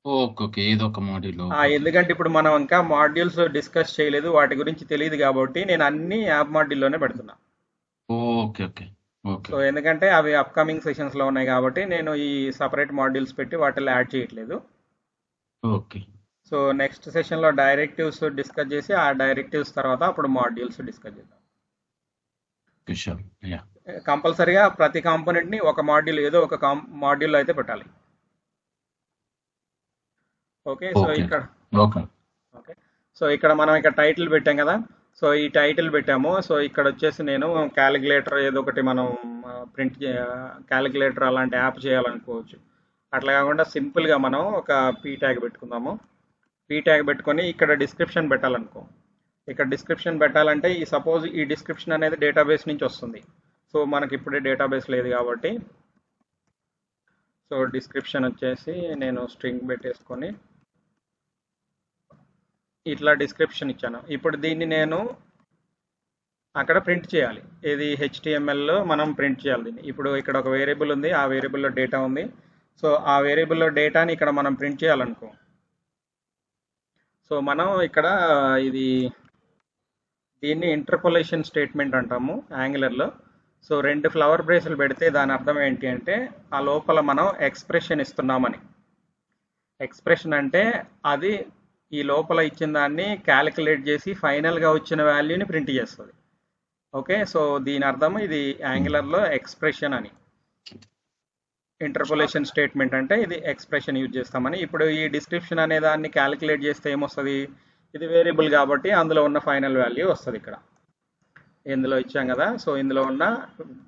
ఓకే ఓకే, ఏదో ఒక మాడ్యూల్. ఎందుకంటే ఇప్పుడు మనం ఇంకా మాడ్యూల్స్ డిస్కస్ చేయలేదు, వాటి గురించి తెలియదు కాబట్టి నేను అన్ని యాప్ మాడ్యూల్లోనే పెడుతున్నా. Okay okay okay. సో ఎందుకంటే అవి అప్కమింగ్ సెషన్స్లో ఉన్నాయి కాబట్టి నేను ఈ సపరేట్ మాడ్యూల్స్ పెట్టి వాటిలో యాడ్ చేయట్లేదు. ఓకే, సో నెక్స్ట్ సెషన్లో డైరెక్టివ్స్ డిస్కస్ చేసి ఆ డైరెక్టివ్స్ తర్వాత అప్పుడు మాడ్యూల్స్ డిస్కస్ చేద్దాం. కంపల్సరీగా ప్రతి కాంపోనెంట్ని ఒక మాడ్యూల్, ఏదో ఒక మాడ్యూల్ అయితే పెట్టాలి. ఓకే, సో ఇక్కడ ఓకే, సో ఇక్కడ మనం ఇక్కడ టైటిల్ పెట్టాం కదా. సో ఈ టైటిల్ పెట్టాము. సో ఇక్కడ వచ్చేసి నేను క్యాలిక్యులేటర్ ఏదో ఒకటి మనం క్యాలిక్యులేటర్ అలాంటి యాప్ చేయాలనుకోవచ్చు. అట్లా కాకుండా సింపుల్గా మనం ఒక పీ ట్యాగ్ పెట్టుకుందాము. పీ ట్యాగ్ పెట్టుకొని ఇక్కడ డిస్క్రిప్షన్ పెట్టాలనుకో. ఇక్కడ డిస్క్రిప్షన్ పెట్టాలంటే సపోజ్ ఈ డిస్క్రిప్షన్ అనేది డేటాబేస్ నుంచి వస్తుంది. సో మనకి ఇప్పుడే డేటాబేస్ లేదు కాబట్టి సో డిస్క్రిప్షన్ వచ్చేసి నేను స్ట్రింగ్ పెట్టేసుకొని ఇట్లా డిస్క్రిప్షన్ ఇచ్చాను. ఇప్పుడు దీన్ని నేను అక్కడ ప్రింట్ చేయాలి. ఇది HTMLలో మనం ప్రింట్ చేయాలి దీన్ని. ఇప్పుడు ఇక్కడ ఒక వేరియబుల్ ఉంది, ఆ వేరియబుల్లో డేటా ఉంది. సో ఆ వేరియబుల్లో డేటాని ఇక్కడ మనం ప్రింట్ చేయాలనుకో. సో మనం ఇక్కడ ఇది దీన్ని ఇంటర్పోలేషన్ స్టేట్మెంట్ అంటాము యాంగులర్లో. సో 2 ఫ్లవర్ బ్రేస్లు పెడితే దాని అర్థం ఏంటి అంటే ఆ లోపల మనం ఎక్స్ప్రెషన్ ఇస్తున్నామని. ఎక్స్ప్రెషన్ అంటే అది ఈ లోపల ఇచ్చిన దాన్ని క్యాలిక్యులేట్ చేసి ఫైనల్గా వచ్చిన వాల్యూని ప్రింట్ చేస్తుంది. ఓకే, సో దీని అర్థం ఇది యాంగులర్లో ఎక్స్ప్రెషన్ అని. ఇంటర్పోలేషన్ స్టేట్మెంట్ అంటే ఇది ఎక్స్ప్రెషన్ యూజ్ చేస్తామని. ఇప్పుడు ఈ డిస్క్రిప్షన్ అనే దాన్ని క్యాలిక్యులేట్ చేస్తే ఏమొస్తుంది, ఇది వేరియబుల్ కాబట్టి అందులో ఉన్న ఫైనల్ వాల్యూ వస్తుంది. ఇక్కడ ఇందులో ఇచ్చాం కదా, సో ఇందులో ఉన్న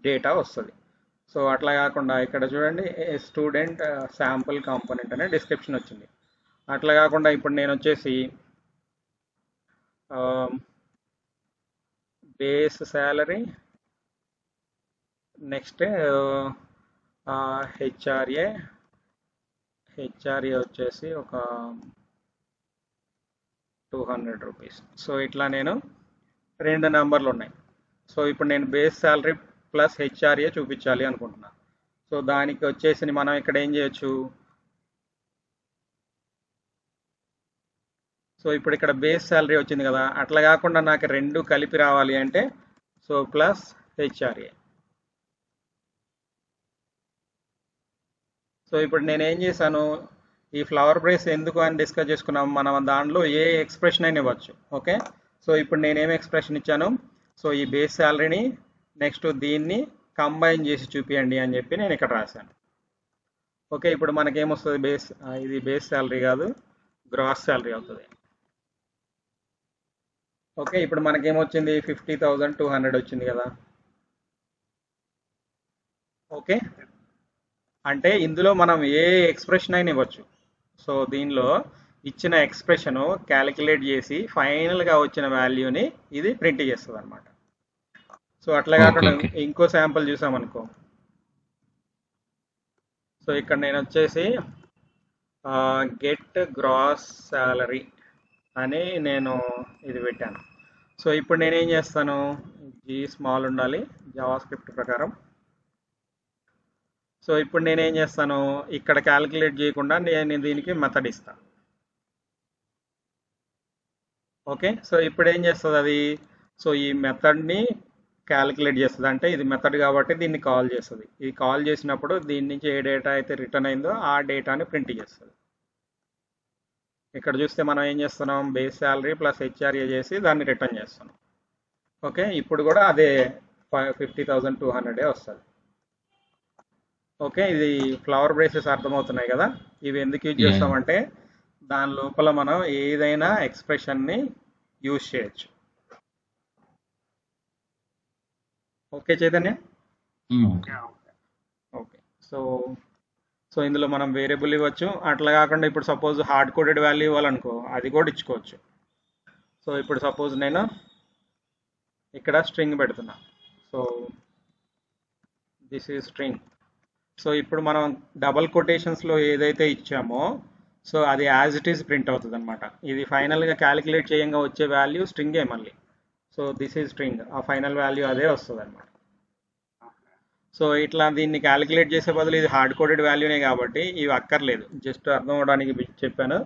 డేటా వస్తుంది. సో అట్లా కాకుండా ఇక్కడ చూడండి స్టూడెంట్ శాంపుల్ కాంపోనెంట్ అనే డిస్క్రిప్షన్ వచ్చింది. అట్లా కాకుండా ఇప్పుడు నేను వచ్చేసి బేస్ శాలరీ, నెక్స్ట్ హెచ్ఆర్ఏ వచ్చేసి ఒక 200 రూపీస్. సో ఇట్లా నేను 2 నెంబర్లు ఉన్నాయి. సో ఇప్పుడు నేను బేస్ శాలరీ ప్లస్ హెచ్ఆర్ఏ చూపించాలి అనుకుంటున్నాను. సో దానికి వచ్చేసి మనం ఇక్కడ ఏం చేయొచ్చు, సో ఇప్పుడు ఇక్కడ బేస్ శాలరీ వచ్చింది కదా, అట్లా కాకుండా నాకు 2 కలిపి రావాలి అంటే సో ప్లస్ హెచ్ఆర్ఏ. సో ఇప్పుడు నేను ఏం చేశాను, ఈ ఫ్లవర్ బ్రేస్ ఎందుకు అని డిస్కస్ చేసుకున్నాం. మనం దాంట్లో ఏ ఎక్స్ప్రెషన్ అయినా ఇవ్వచ్చు. ఓకే, సో ఇప్పుడు నేనేం ఎక్స్ప్రెషన్ ఇచ్చాను, సో ఈ బేస్ శాలరీని నెక్స్ట్ దీన్ని కంబైన్ చేసి చూపియండి అని చెప్పి నేను ఇక్కడ రాశాను. ఓకే, ఇప్పుడు మనకేమొస్తుంది, ఇది బేస్ శాలరీ కాదు, గ్రాస్ శాలరీ అవుతుంది. ఓకే, ఇప్పుడు మనకేమొచ్చింది 50,200 వచ్చింది కదా. ఓకే, అంటే ఇందులో మనం ఏ ఎక్స్ప్రెషన్ అయినా ఇవ్వచ్చు. సో దీనిలో ఇచ్చిన ఎక్స్ప్రెషను క్యాలిక్యులేట్ చేసి ఫైనల్గా వచ్చిన వాల్యూని ఇది ప్రింట్ చేస్తుంది అనమాట. సో అట్లా కాకుండా ఇంకో శాంపుల్ చూసామనుకో, సో ఇక్కడ నేను వచ్చేసి గెట్ గ్రాస్ శాలరీ అని నేను ఇది పెట్టాను. సో ఇప్పుడు నేనేం చేస్తాను, జీ స్మాల్ ఉండాలి జావా స్క్రిప్ట్ ప్రకారం. సో ఇప్పుడు నేనేం చేస్తాను, ఇక్కడ క్యాలిక్యులేట్ చేయకుండా నేను దీనికి మెథడ్ ఇస్తాను. ఓకే, సో ఇప్పుడు ఏం చేస్తుంది అది, సో ఈ మెథడ్ని క్యాలిక్యులేట్ చేస్తుంది. అంటే ఇది మెథడ్ కాబట్టి దీన్ని కాల్ చేస్తుంది. ఇది కాల్ చేసినప్పుడు దీని నుంచి ఏ డేటా అయితే రిటర్న్ అయిందో ఆ డేటాని ప్రింట్ చేస్తుంది. ఇక్కడ చూస్తే మనం ఏం చేస్తున్నాం, బేస్ శాలరీ ప్లస్ హెచ్ఆర్ఏ చేసి దాన్ని రిటర్న్ చేస్తున్నాం. ఓకే, ఇప్పుడు కూడా అదే 50,200 వస్తుంది. ఓకే, ఇది ఫ్లవర్ బ్రేసెస్ అర్థమవుతున్నాయి కదా. ఇవి ఎందుకు యూజ్ చేస్తామంటే దాని లోపల మనం ఏదైనా ఎక్స్ప్రెషన్ని యూజ్ చేయొచ్చు. Okay Chaitanya, okay. సో ఇందులో మనం వేరియబుల్ ఇవ్వచ్చు. అట్లా కాకుండా ఇప్పుడు సపోజ్ హార్డ్ కోడెడ్ వాల్యూ ఇవ్వాలనుకో, అది కూడా ఇచ్చుకోవచ్చు. సో ఇప్పుడు సపోజ్ నేను ఇక్కడ స్ట్రింగ్ పెడుతున్నా. So this is string. So ఇప్పుడు మనం డబల్ కొటేషన్స్లో ఏదైతే ఇచ్చామో సో అది యాజ్ ఇట్ ఈస్ ప్రింట్ అవుతుంది అనమాట. ఇది ఫైనల్గా క్యాలిక్యులేట్ చేయంగా వచ్చే వాల్యూ స్ట్రింగే మళ్ళీ. సో దిస్ ఈజ్ స్ట్రింగ్, ఆ ఫైనల్ వాల్యూ అదే వస్తుంది అనమాట. సో ఇట్లా దీన్ని క్యాలిక్యులేట్ చేసే బదులు ఇది హార్డ్ కోడెడ్ వాల్యూనే కాబట్టి ఇవి అక్కర్లేదు, జస్ట్ అర్థం అవడానికి చెప్పాను.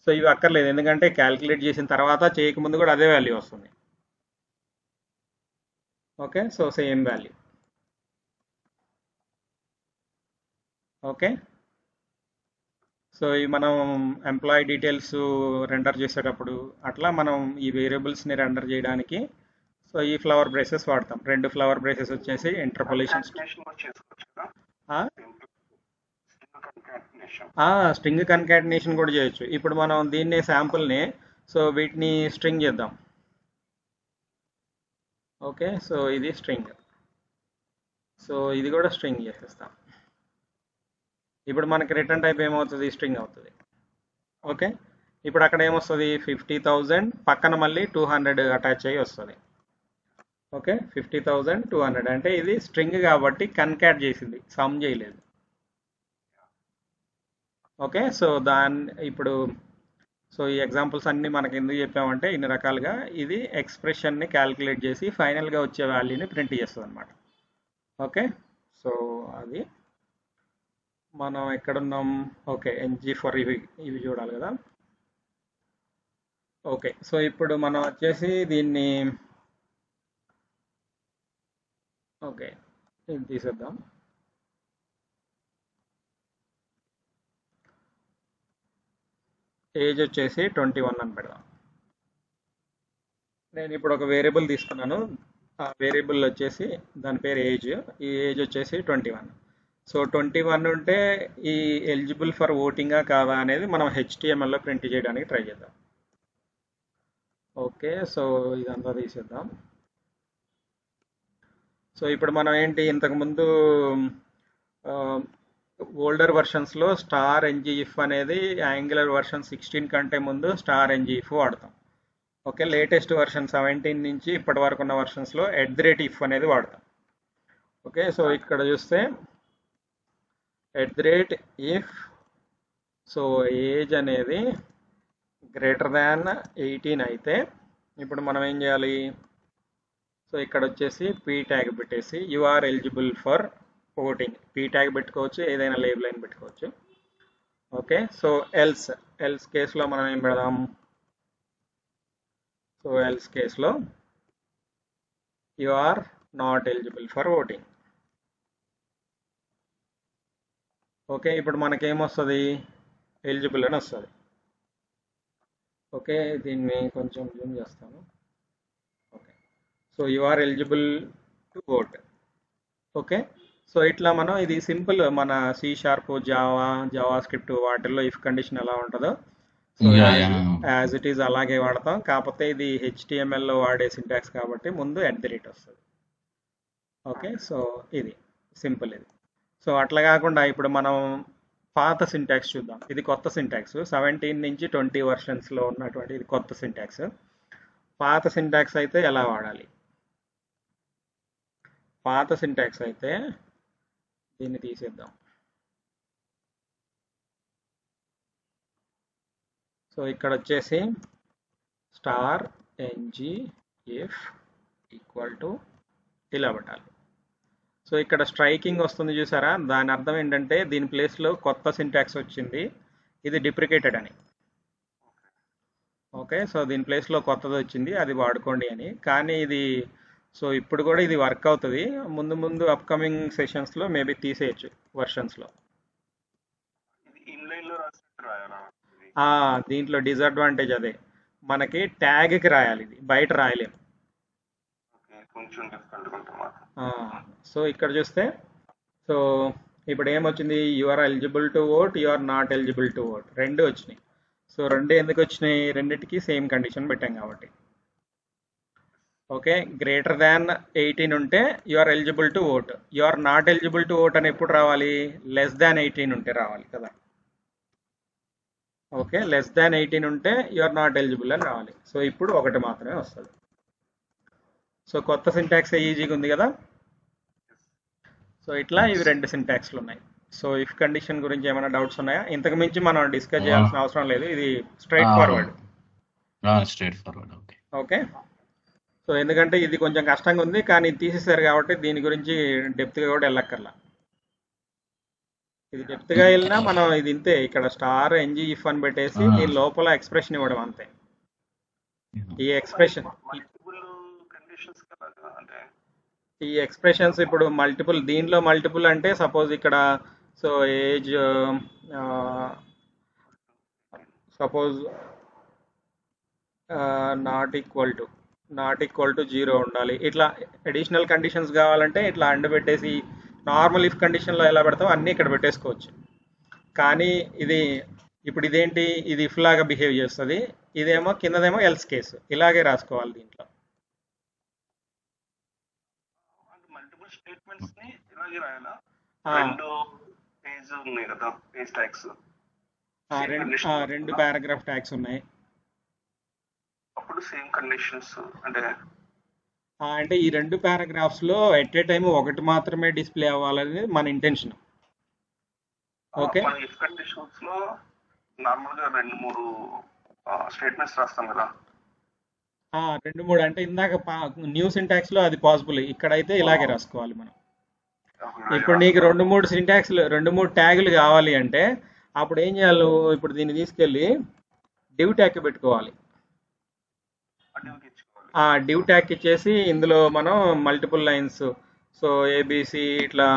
సో ఇవి అక్కర్లేదు, ఎందుకంటే క్యాలిక్యులేట్ చేసిన తర్వాత చేయకముందు కూడా అదే వాల్యూ వస్తుంది. Okay, so same value. Okay, so ఈ మనం ఎంప్లాయీ డీటెయిల్స్ రెండర్ చేసేటప్పుడు అట్లా మనం ఈ వేరియబుల్స్ని రెండర్ చేయడానికి సో ఈ ఫ్లవర్ బ్రేసెస్ వాడతాం. 2 ఫ్లవర్ బ్రేసెస్ వచ్చేసి ఇంటర్పోలేషన్, స్ట్రింగ్ కన్కాటినేషన్ కూడా చేయొచ్చు. ఇప్పుడు మనం దీన్ని శాంపుల్ని సో వీటిని స్ట్రింగ్ చేద్దాం. ఓకే, సో ఇది స్ట్రింగ్, సో ఇది కూడా స్ట్రింగ్ చేసేస్తాం. ఇప్పుడు మనకి రిటర్న్ టైప్ ఏమవుతుంది, స్ట్రింగ్ అవుతుంది. ఓకే, ఇప్పుడు అక్కడ ఏమొస్తుంది 50,000 పక్కన మళ్ళీ 200 అటాచ్ అయ్యి వస్తుంది. ఓకే, 50,200 అంటే ఇది స్ట్రింగ్ కాబట్టి కన్కాట్ చేసింది, సమ్ చేయలేదు. ఓకే, సో ఇప్పుడు సో ఈ ఎగ్జాంపుల్స్ అన్నీ మనకి ఎందుకు చెప్పామంటే ఇన్ని రకాలుగా ఇది ఎక్స్ప్రెషన్ని క్యాలిక్యులేట్ చేసి ఫైనల్గా వచ్చే వాల్యూని ప్రింట్ చేస్తుంది అనమాట. ఓకే, సో అది మనం ఎక్కడున్నాం. ఓకే, NG4 ఇవి చూడాలి కదా. ఓకే. సో ఇప్పుడు మనం వచ్చేసి దీన్ని ఓకే. ఇది తీసేద్దాం. ఏజ్ వచ్చేసి 21 అని పెడదాం. నేను ఇప్పుడు ఒక వేరియబుల్ తీసుకున్నాను. ఆ వేరియబుల్ వచ్చేసి దాని పేరు ఏజ్. ఈ ఏజ్ వచ్చేసి 21. సో 21 ఉంటే ఈ ఎలిజిబుల్ ఫర్ ఓటింగా కాదా అనేది మనం హెచ్టిఎంఎల్లో ప్రింట్ చేయడానికి ట్రై చేద్దాం. ఓకే. సో ఇదంతా తీసేద్దాం. సో ఇప్పుడు మనం ఏంటి ఇంతకుముందు ఓల్డర్ వర్షన్స్లో స్టార్ ఎన్జిఇఫ్ అనేది యాంగులర్ వర్షన్ 16 కంటే ముందు స్టార్ ఎన్జిఇఫ్ వాడతాం. ఓకే. లేటెస్ట్ వర్షన్ 17 నుంచి ఇప్పటి వరకు ఉన్న వర్షన్స్లో @if అనేది వాడతాం. ఓకే. సో ఇక్కడ చూస్తే @if సో ఏజ్ అనేది గ్రేటర్ దాన్ 18 అయితే ఇప్పుడు మనం ఏం చేయాలి? సో ఇక్కడ వచ్చేసి పీ ట్యాగ్ పెట్టేసి you are eligible for voting. P tag పెట్టుకోవచ్చు, ఏదైనా లేబుల్ అయిన పెట్టుకోవచ్చు. ఓకే. సో ఎల్స్ కేసులో మనం ఏం పెడదాం? సో ఎల్స్ కేసులో you are not eligible for voting. Okay. ఇప్పుడు మనకేమొస్తుంది? ఎలిజిబుల్ అని వస్తుంది. ఓకే. దీన్ని కొంచెం జూమ్ చేస్తాను. Okay. So you are eligible to vote. Okay. So ఇట్లా మనం ఇది సింపుల్ మన C#, జావా స్క్రిప్ట్ వాటిల్లో ఇఫ్ కండిషన్ ఎలా ఉంటుందో సో యాజ్ ఇట్ ఈజ్ అలాగే వాడతాం. కాకపోతే ఇది HTML లో వాడే సింటాక్స్ కాబట్టి ముందు @ వస్తుంది. ఓకే. సో ఇది సింపుల్ ఇది. సో అట్లా కాకుండా ఇప్పుడు మనం పాత సింటాక్స్ చూద్దాం. ఇది కొత్త సింటాక్స్ 17 నుంచి 20 వర్షన్స్లో ఉన్నటువంటి ఇది కొత్త సింటాక్స్. పాత సింటాక్స్ అయితే ఎలా వాడాలి? పాత సింటాక్స్ అయితే దీన్ని తీసేద్దాం. సో ఇక్కడ వచ్చేసి స్టార్ NGIF ఈక్వల్ టు ఇలా పెట్టాలి. సో ఇక్కడ స్ట్రైకింగ్ వస్తుంది చూసారా? దాని అర్థం ఏంటంటే దీని ప్లేస్లో కొత్త సింటాక్స్ వచ్చింది, ఇది డిప్రికేటెడ్ అని. ఓకే. సో దీని ప్లేస్లో కొత్తది వచ్చింది, అది వాడుకోండి అని. కానీ ఇది సో ఇప్పుడు కూడా ఇది వర్క్ అవుతుంది. ముందు అప్కమింగ్ సెషన్స్లో మేబీ తీసేయచ్చు వర్షన్స్లో. దీంట్లో డిసడ్వాంటేజ్ అదే, మనకి ట్యాగ్కి రాయాలి, ఇది బయట రాయలేము. సో ఇక్కడ చూస్తే సో ఇప్పుడు ఏమొచ్చింది? You are eligible to vote, you are not eligible to vote, రెండు వచ్చినాయి. సో రెండు ఎందుకు వచ్చినాయి? రెండింటికి సేమ్ కండిషన్ పెట్టాం కాబట్టి. ఓకే. గ్రేటర్ దాన్ 18 ఉంటే you are eligible to vote, you are not eligible to vote అని ఎప్పుడు రావాలి? లెస్ దాన్ 18 ఉంటే రావాలి కదా. ఓకే. లెస్ దాన్ 18 ఉంటే యు ఆర్ నాట్ ఎలిజిబుల్ అని రావాలి. సో ఇప్పుడు ఒకటి మాత్రమే వస్తుంది. సో కొత్త సింటాక్స్ ఈజీగా ఉంది కదా. సో ఇట్లా ఇవి రెండు సింటాక్స్లు ఉన్నాయి. సో ఇఫ్ కండిషన్ గురించి ఏమైనా డౌట్స్ ఉన్నాయా? ఇంతకు మించి మనం డిస్కస్ చేయాల్సిన అవసరం లేదు, ఇది స్ట్రైట్ ఫార్వర్డ్. ఓకే. సో ఎందుకంటే ఇది కొంచెం కష్టంగా ఉంది, కానీ ఇది తీసేశారు కాబట్టి దీని గురించి డెప్త్గా కూడా వెళ్ళక్కర్లా. ఇది డెప్త్గా వెళ్ళినా మనం ఇది ఇంతే, ఇక్కడ స్టార్ NGIF అని పెట్టేసి దీని లోపల ఎక్స్ప్రెషన్ ఇవ్వడం అంతే. ఈ ఎక్స్ప్రెషన్స్ ఇప్పుడు మల్టిపుల్, దీనిలో మల్టిపుల్ అంటే సపోజ్ ఇక్కడ so age suppose not equal to 0 ఉండాలి. ఇట్లా అడిషనల్ కండిషన్స్ కావాలంటే ఇట్లా పెట్టేసి నార్మల్ ఇఫ్ కండిషన్లో ఎలా పెడతాం అన్నీ ఇక్కడ పెట్టేసుకోవచ్చు. కానీ ఇది ఇప్పుడు ఇదేంటి? ఇది ఇఫ్ లాగా బిహేవ్ చేస్తుంది, ఇదేమో కిందదేమో ఎల్స్ కేసు, ఇలాగే రాసుకోవాలి దీంట్లో. రెండు పారాగ్రాఫ్ ట్యాగ్స్ ఉన్నాయి. అంటే ఈ రెండు పారాగ్రాఫ్స్ లో ఎట్ ఏ టైం ఒకటి మాత్రమే డిస్ప్లే అవ్వాలనేది మన ఇంటెన్షన్. ఓకే. రెండు మూడు అంటే ఇందాక న్యూ సింటాక్స్ లో అది పాసిబుల్, ఇక్కడైతే ఇలాగే రాసుకోవాలి మనం. ఇప్పుడు నీకు 2-3 సింటాక్స్లు 2-3 ట్యాగులు కావాలి అంటే అప్పుడు ఏం చేయాలి? ఇప్పుడు దీన్ని తీసుకెళ్ళి డివ్ ట్యాగ్ పెట్టుకోవాలి. ఆ డివ్ ట్యాగ్ ఇచ్చేసి ఇందులో మనం మల్టిపుల్ లైన్స్, సో ఏబిసి ఇట్లా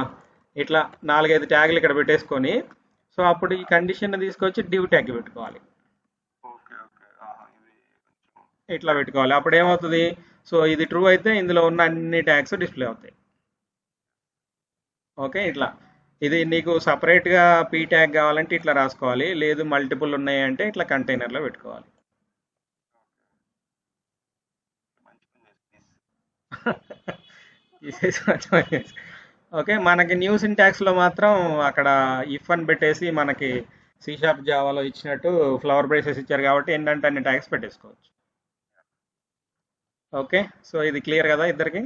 ఇట్లా 4-5 ట్యాగ్లు ఇక్కడ పెట్టేసుకొని, సో అప్పుడు ఈ కండిషన్ తీసుకొచ్చి డివ్ ట్యాగ్ పెట్టుకోవాలి. ఇట్లా పెట్టుకోవాలి. అప్పుడు ఏమవుతుంది, సో ఇది ట్రూ అయితే ఇందులో ఉన్న అన్ని ట్యాగ్స్ డిస్ప్లే అవుతాయి. ఓకే, ఇట్లా ఇది నీకు సపరేట్గా పీ ట్యాగ్ కావాలంటే ఇట్లా రాసుకోవాలి, లేదు మల్టిపుల్ ఉన్నాయి అంటే ఇట్లా కంటైనర్లో పెట్టుకోవాలి. తీసేసి అర్థమయ్యేసి. ఓకే, మనకి న్యూ సింటాక్స్లో మాత్రం అక్కడ ఇఫ్ అని పెట్టేసి మనకి సి షార్ప్ జావాలో ఇచ్చినట్టు ఫ్లవర్ బ్రేసెస్ ఇచ్చారు కాబట్టి ఏంటంటే అన్ని ట్యాగ్స్ పెట్టేసుకోవచ్చు. ఓకే, సో ఇది క్లియర్ కదా ఇద్దరికి?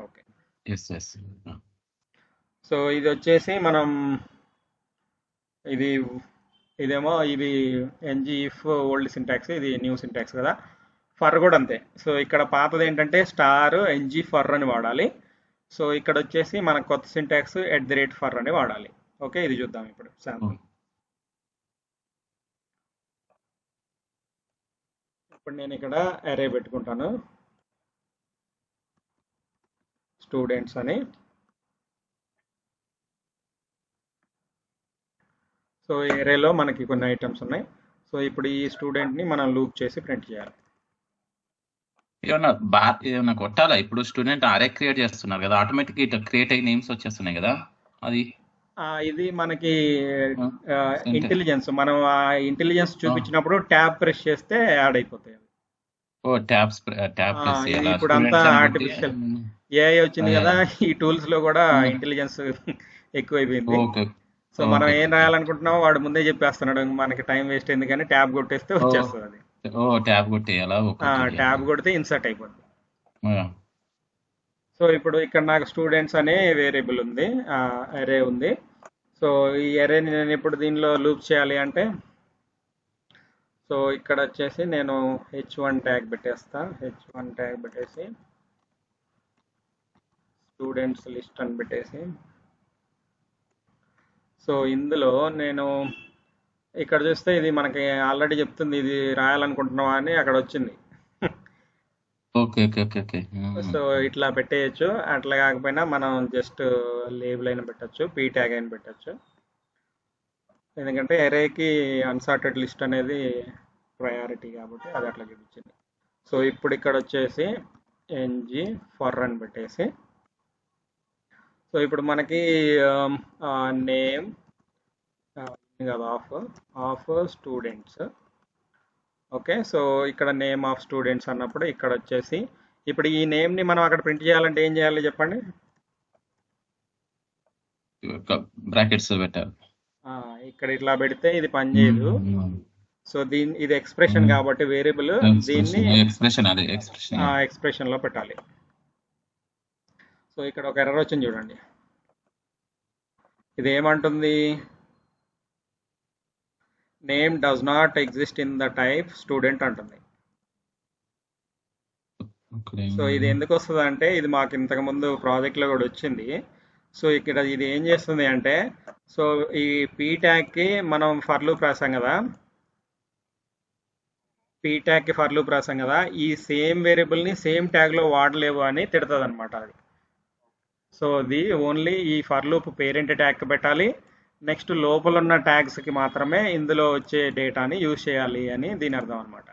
Okay, yes yes. సో ఇది వచ్చేసి మనం ఇది ఇదేమో ఇది ఎన్జీ ఇఫ్ ఓల్డ్ సింటాక్స్, ఇది న్యూ సింటాక్స్ కదా. ఫర్ కూడా అంతే. సో ఇక్కడ పాతది ఏంటంటే స్టార్ ఎన్జీ ఫర్ అని వాడాలి. సో ఇక్కడ వచ్చేసి మన కొత్త సింటాక్స్ @ఫర్ అని వాడాలి. ఓకే, ఇది చూద్దాం ఇప్పుడు శాంపుల్. ఇప్పుడు నేను ఇక్కడ అరే పెట్టుకుంటాను, స్టూడెంట్స్ అని. సో ఏరేలో మనకి కొన్ని ఐటమ్స్ ఉన్నాయి. సో ఇప్పుడు ఈ స్టూడెంట్ని మనం లూప్ చేసి ప్రింట్ చేయాలి. ఏమన్నా కొట్టాలా? ఇప్పుడు స్టూడెంట్ అరే క్రియేట్ చేస్తున్నారు కదా, ఆటోమేటిక్ ఇట్లా క్రియేట్ అయ్యి నేమ్స్ వచ్చేస్తున్నాయి కదా, అది ఇది మనకి ఇంటెలిజెన్స్. మనం ఆ ఇంటెలిజెన్స్ చూపించినప్పుడు ట్యాబ్ ప్రెస్ చేస్తే యాడ్ అయిపోతాయి. ఓ ట్యాబ్ ప్రెస్ ఇది చేయాలా? ఇప్పుడు అంతా ఆర్టిఫిషియల్ ఏఐ వచ్చింది కదా, ఈ టూల్స్ లో కూడా ఇంటెలిజెన్స్ ఎక్కువైపోయింది. ఓకే. సో మనం ఏం రాయాలనుకుంటున్నామో వాడు ముందే చెప్పేస్తున్నాడు, మనకి టైం వేస్ట్ అయింది కానీ ట్యాబ్ కొట్టేస్తే వచ్చేస్తుంది అది. ఓ ట్యాబ్ కొట్టేయాలా? ట్యాబ్ కొడితే ఇన్సర్ట్ అయిపోద్ది. సో ఇప్పుడు ఇక్కడ నాకు స్టూడెంట్స్ అనే వేరియబుల్ ఉంది, అరే ఉంది. సో ఈ అరేని నేను ఇప్పుడు దీనిలో లూప్ చేయాలి అంటే, సో ఇక్కడ వచ్చేసి నేను h1 ట్యాగ్ పెట్టేస్తా. h1 ట్యాగ్ పెట్టేసి స్టూడెంట్స్ లిస్ట్ అని పెట్టేసి, సో ఇందులో నేను ఇక్కడ చూస్తే ఇది మనకి ఆల్రెడీ చెప్తుంది ఇది రాయాలనుకుంటున్నావా అని అక్కడ వచ్చింది. Okay okay okay okay. So ఇట్లా పెట్టేయచ్చు. అట్లా కాకపోయినా మనం జస్ట్ లేబుల్ అయినా పెట్టచ్చు, పీ ట్యాగ్ అయినా పెట్టచ్చు. ఎందుకంటే అరేకి అన్సార్టెడ్ లిస్ట్ అనేది ప్రయారిటీ కాబట్టి అది అట్లా చూపించింది. సో ఇప్పుడు ఇక్కడ వచ్చేసి ఎన్జీ ఫర్ అని పెట్టేసి, సో ఇప్పుడు మనకి నేమ్ కాదు ఆఫ్ స్టూడెంట్స్. ఓకే, సో ఇక్కడ నేమ్ ఆఫ్ స్టూడెంట్స్ అన్నప్పుడు ఇక్కడ వచ్చేసి ఇప్పుడు ఈ నేమ్ని మనం అక్కడ ప్రింట్ చేయాలంటే ఏం చేయాలి చెప్పండి? బ్రాకెట్స్ పెట్టాలి. ఇక్కడ ఇట్లా పెడితే ఇది పనిచేయదు. సో ఇది ఎక్స్ప్రెషన్ కాబట్టి వేరియబుల్, దీన్ని ఎక్స్ప్రెషన్ లో పెట్టాలి. సో ఇక్కడ ఒక ఎర్రర్ వచ్చింది చూడండి, ఇది ఏమంటుంది? Name does not exist in the type student అంటుంది. సో ఇది ఎందుకు వస్తుంది అంటే, ఇది మాకు ఇంతకు ముందు ప్రాజెక్ట్ లో కూడా వచ్చింది. సో ఇక్కడ ఇది ఏం చేస్తుంది అంటే, సో ఈ పీ ట్యాగ్ కి మనం ఫర్ లూప్ రాసాం కదా, పీ ట్యాగ్ కి ఫర్ లూప్ రాసాం కదా, ఈ సేమ్ వేరియబుల్ ని సేమ్ ట్యాగ్ లో వాడలేవు అని తిడుతుంది అనమాట అది. సో అది ఓన్లీ ఈ ఫర్ లూప్ పేరెంట్ ట్యాగ్ పెట్టాలి, నెక్స్ట్ లోపల ఉన్న ట్యాగ్స్ కి మాత్రమే ఇందులో వచ్చే డేటాని యూజ్ చేయాలి అని దీని అర్థం అనమాట.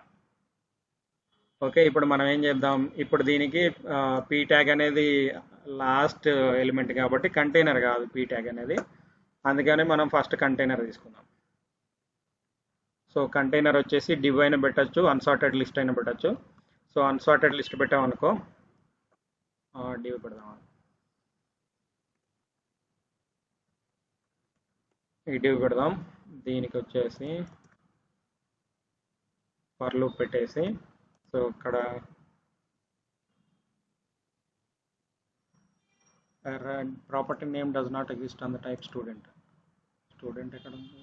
ఓకే, ఇప్పుడు మనం ఏం చేద్దాం, ఇప్పుడు దీనికి పీ ట్యాగ్ అనేది లాస్ట్ ఎలిమెంట్ కాబట్టి కంటైనర్ కాదు పీ ట్యాగ్ అనేది, అందుకని మనం ఫస్ట్ కంటైనర్ తీసుకుందాం. సో కంటైనర్ వచ్చేసి డివ్ అయినా పెట్టచ్చు, అన్సార్టెడ్ లిస్ట్ అయినా పెట్టచ్చు. సో అన్సార్టెడ్ లిస్ట్ పెట్టామనుకో, డివ్ పెడదాం. ఈ డివ్ పెడదాం, దీనికి వచ్చేసి ఫర్ లూప్ పెట్టేసి, సో ఇక్కడ property name does not exist on the type student. Student ఎక్కడ ఉంది?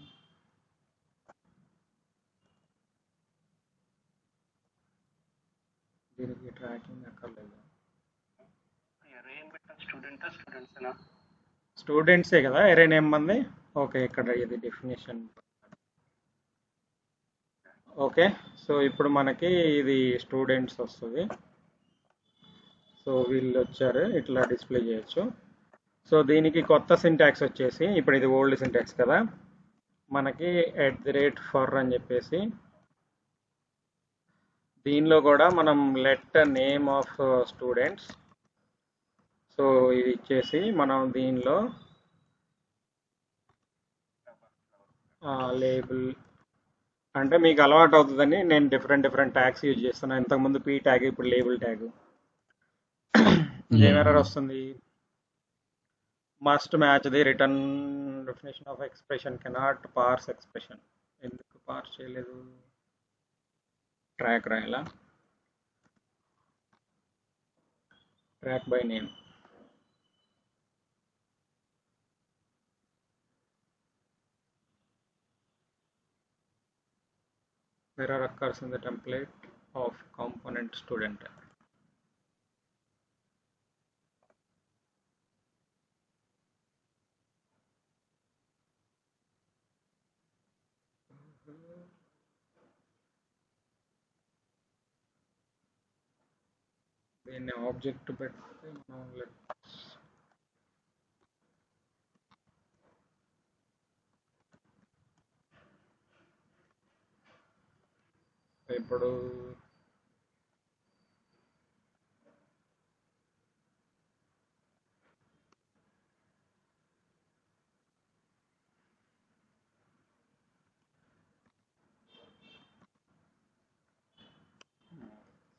దీనికి ట్రాకింగ్ అక్కర్లేదు, స్టూడెంట్సే కదా ఎరే నేమ్ మంది. ఓకే, ఇక్కడ ఇది డెఫినేషన్. ఓకే. సో ఇప్పుడు మనకి ఇది స్టూడెంట్స్ వస్తుంది. సో వీళ్ళు వచ్చారు, ఇట్లా డిస్ప్లే చేయొచ్చు. సో దీనికి కొత్త సింటాక్స్ వచ్చేసి, ఇప్పుడు ఇది ఓల్డ్ సింటాక్స్ కదా, మనకి @for అని చెప్పేసి దీనిలో కూడా మనం let name of students, so ఇది ఇచ్చేసి మనం దీనిలో లేబుల్ అంటే మీకు అలవాటు అవుతుందని నేను డిఫరెంట్ ట్యాగ్స్ యూజ్ చేస్తున్నాను. ఇంతకుముందు పీ ట్యాగ్, ఇప్పుడు లేబుల్ ట్యాగ్. ఏం ఎర్రర్ వస్తుంది? Must match the return definition of expression, cannot parse expression. ఎందుకు పార్స్ చేయలేదు? ట్రాక్ రాయాలా? Track by name. error occurs in the template of component student. దీన్ని object పెడితే మనం ఇప్పుడు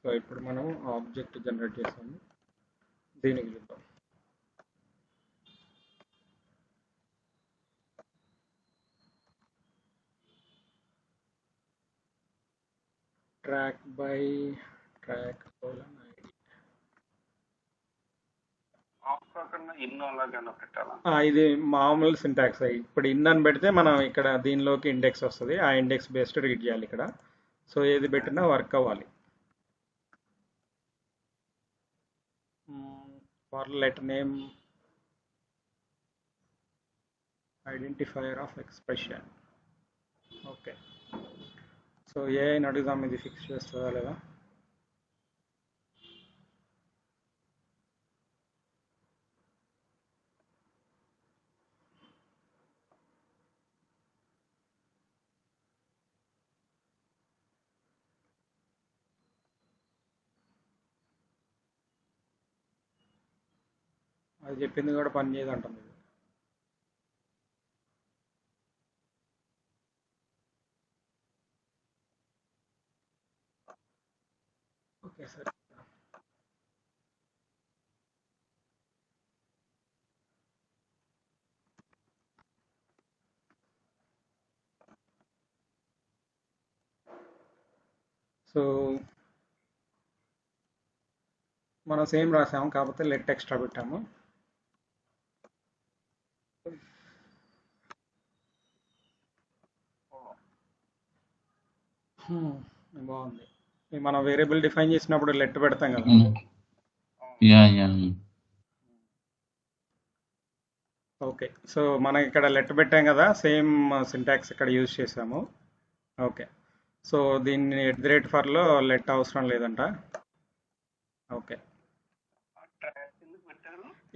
సో ఇప్పుడు మనం ఆబ్జెక్ట్ జనరేట్ చేసాము, దీనికి చూద్దాం. Track by track ID. ఇది మామూలు సింటాక్స్. ఇప్పుడు ఇన్ అని పెడితే మనం ఇక్కడ దీనిలోకి ఇండెక్స్ వస్తుంది, ఆ ఇండెక్స్ బేస్డ్ రీడ్ చేయాలి ఇక్కడ. సో ఏది పెట్టినా వర్క్ అవ్వాలి. For let name identifier of expression. Okay. So ఏఐని అడుగుదాం, ఇది ఫిక్స్ చేస్తుందా లేదా. అది చెప్పింది కూడా పని చేయదు అంటుంది. ఓకే సరే. సో మనం సేమ్ రాసాము, కాకపోతే లెట్ ఎక్స్ట్రా పెట్టాము. బాగుంది. మనం వేరియబుల్ డిఫైన్ చేసినప్పుడు లెట్ పెడతాం కదా. ఓకే. సో మనం ఇక్కడ లెట్ పెట్టాం కదా, సేమ్ సింటాక్స్ ఇక్కడ యూజ్ చేసాము. ఓకే. సో దీన్ని @for లెట్ అవసరం లేదంట. ఓకే.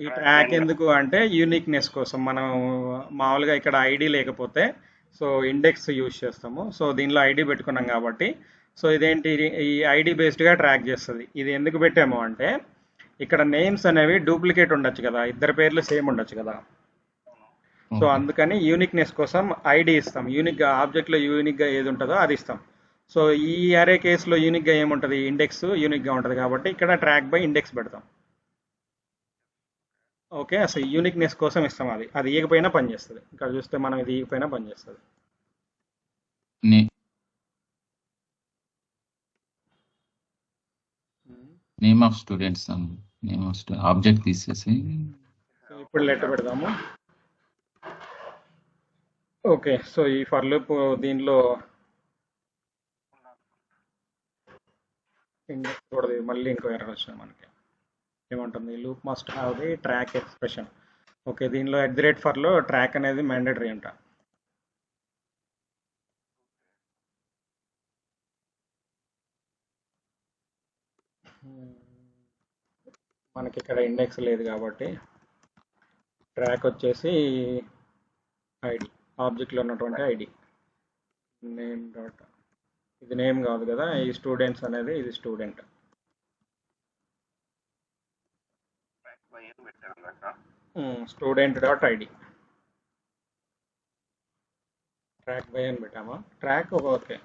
ఈ ట్రాక్ ఎందుకు అంటే యూనిక్నెస్ కోసం. మనం మామూలుగా ఇక్కడ ఐడి లేకపోతే సో ఇండెక్స్ యూజ్ చేస్తాము. సో దీనిలో ఐడి పెట్టుకున్నాం కాబట్టి సో ఇదేంటి, ఈ ఐడి బేస్డ్గా ట్రాక్ చేస్తుంది. ఇది ఎందుకు పెట్టాము అంటే ఇక్కడ నేమ్స్ అనేవి డూప్లికేట్ ఉండొచ్చు కదా, ఇద్దరు పేర్లు సేమ్ ఉండొచ్చు కదా. సో అందుకని యూనిక్నెస్ కోసం ఐడి ఇస్తాం. యూనిక్గా ఆబ్జెక్ట్లో యూనిక్గా ఏది ఉంటుందో అది ఇస్తాం. సో ఈ అరే కేసులో యూనిక్గా ఏముంటుంది, ఇండెక్స్ యూనిక్గా ఉంటుంది కాబట్టి ఇక్కడ ట్రాక్ బై ఇండెక్స్ పెడతాం. ఓకే. అసలు యూనిక్నెస్ కోసం ఇస్తాం. అది ఇవ్వకపోయినా పనిచేస్తుంది. ఇక్కడ చూస్తే మనం ఇది ఇవ్వకపోయినా పనిచేస్తుంది. Name of students name of object తీసేసి ఇప్పుడు లెటర్ పెడదాము. ఓకే. సో ఈ ఫర్ లూప్ దీనిలో ఇండెక్స్ కూడా మళ్ళీ ఇంకో ఎర్రర్ వచ్చింది మనకి. ఏమంటుంది, loop must have the track expression. Okay. దీనిలో @for ట్రాక్ అనేది మ్యాండేటరీ అంట. మనకి ఇక్కడ ఇండెక్స్ లేదు కాబట్టి ట్రాక్ వచ్చేసి ఐడి, ఆబ్జెక్ట్లో ఉన్నటువంటి ఐడి నేమ్ డాట్, ఇది నేమ్ కాదు కదా, ఈ స్టూడెంట్స్ అనేది ఇది student. Student dot ID track by అని పెట్టామా, track okay.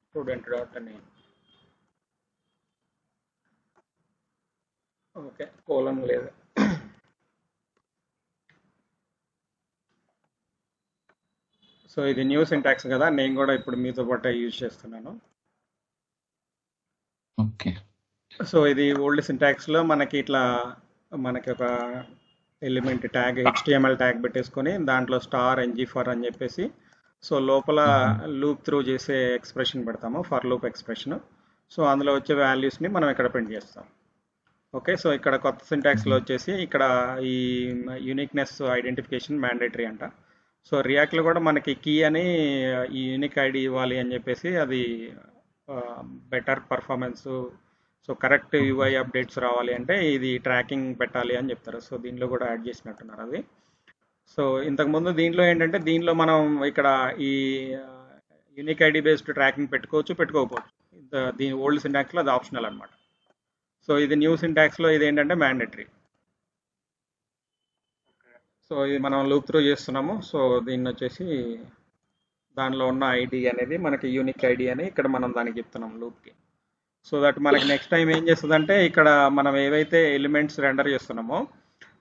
Student dot name okay, column లేదు. సో ఇది న్యూ సింటాక్స్ కదా, నేను కూడా ఇప్పుడు మీతో పాటు యూజ్ చేస్తున్నాను. ఓకే. సో ఇది ఓల్డ్ సింటాక్స్లో మనకి ఇట్లా మనకి ఒక ఎలిమెంట్ ట్యాగ్ HTML ట్యాగ్ పెట్టేసుకొని దాంట్లో స్టార్ NG ఫర్ అని చెప్పేసి, సో లోపల లూప్ త్రూ చేసే ఎక్స్ప్రెషన్ పెడతాము, ఫర్ లూప్ ఎక్స్ప్రెషన్. సో అందులో వచ్చే వాల్యూస్ని మనం ఇక్కడ ప్రింట్ చేస్తాం. ఓకే, సో ఇక్కడ కొత్త సింటాక్స్లో వచ్చేసి ఇక్కడ ఈ యూనిక్నెస్ ఐడెంటిఫికేషన్ మ్యాండేటరీ అంట. సో రియాక్ట్లో కూడా మనకి కీ అని ఈ యూనిక్ ఐడి ఇవ్వాలి అని చెప్పేసి, అది better performance, so correct UI updates రావాలి అంటే ఇది ట్రాకింగ్ పెట్టాలి అని చెప్తారు. సో దీనిలో కూడా యాడ్ చేసినట్టున్నారు అది. సో ఇంతకుముందు దీంట్లో ఏంటంటే, దీనిలో మనం ఇక్కడ ఈ యూనిక్ ఐడి బేస్డ్ ట్రాకింగ్ పెట్టుకోకపోవచ్చు. దీని ఓల్డ్ సింటాక్స్లో అది ఆప్షనల్ అనమాట. సో ఇది న్యూ సింటాక్స్లో ఇది ఏంటంటే మ్యాండేటరీ. సో ఇది మనం లూప్ త్రూ చేస్తున్నాము. సో దీన్ని వచ్చేసి దానిలో ఉన్న ఐడి అనేది మనకి యూనిక్ ఐడి అని ఇక్కడ మనం దానికి చెప్తున్నాం లూప్కి. సో దట్ మనకి నెక్స్ట్ టైం ఏం చేస్తుందంటే, ఇక్కడ మనం ఏవైతే ఎలిమెంట్స్ రెండర్ చేస్తున్నామో,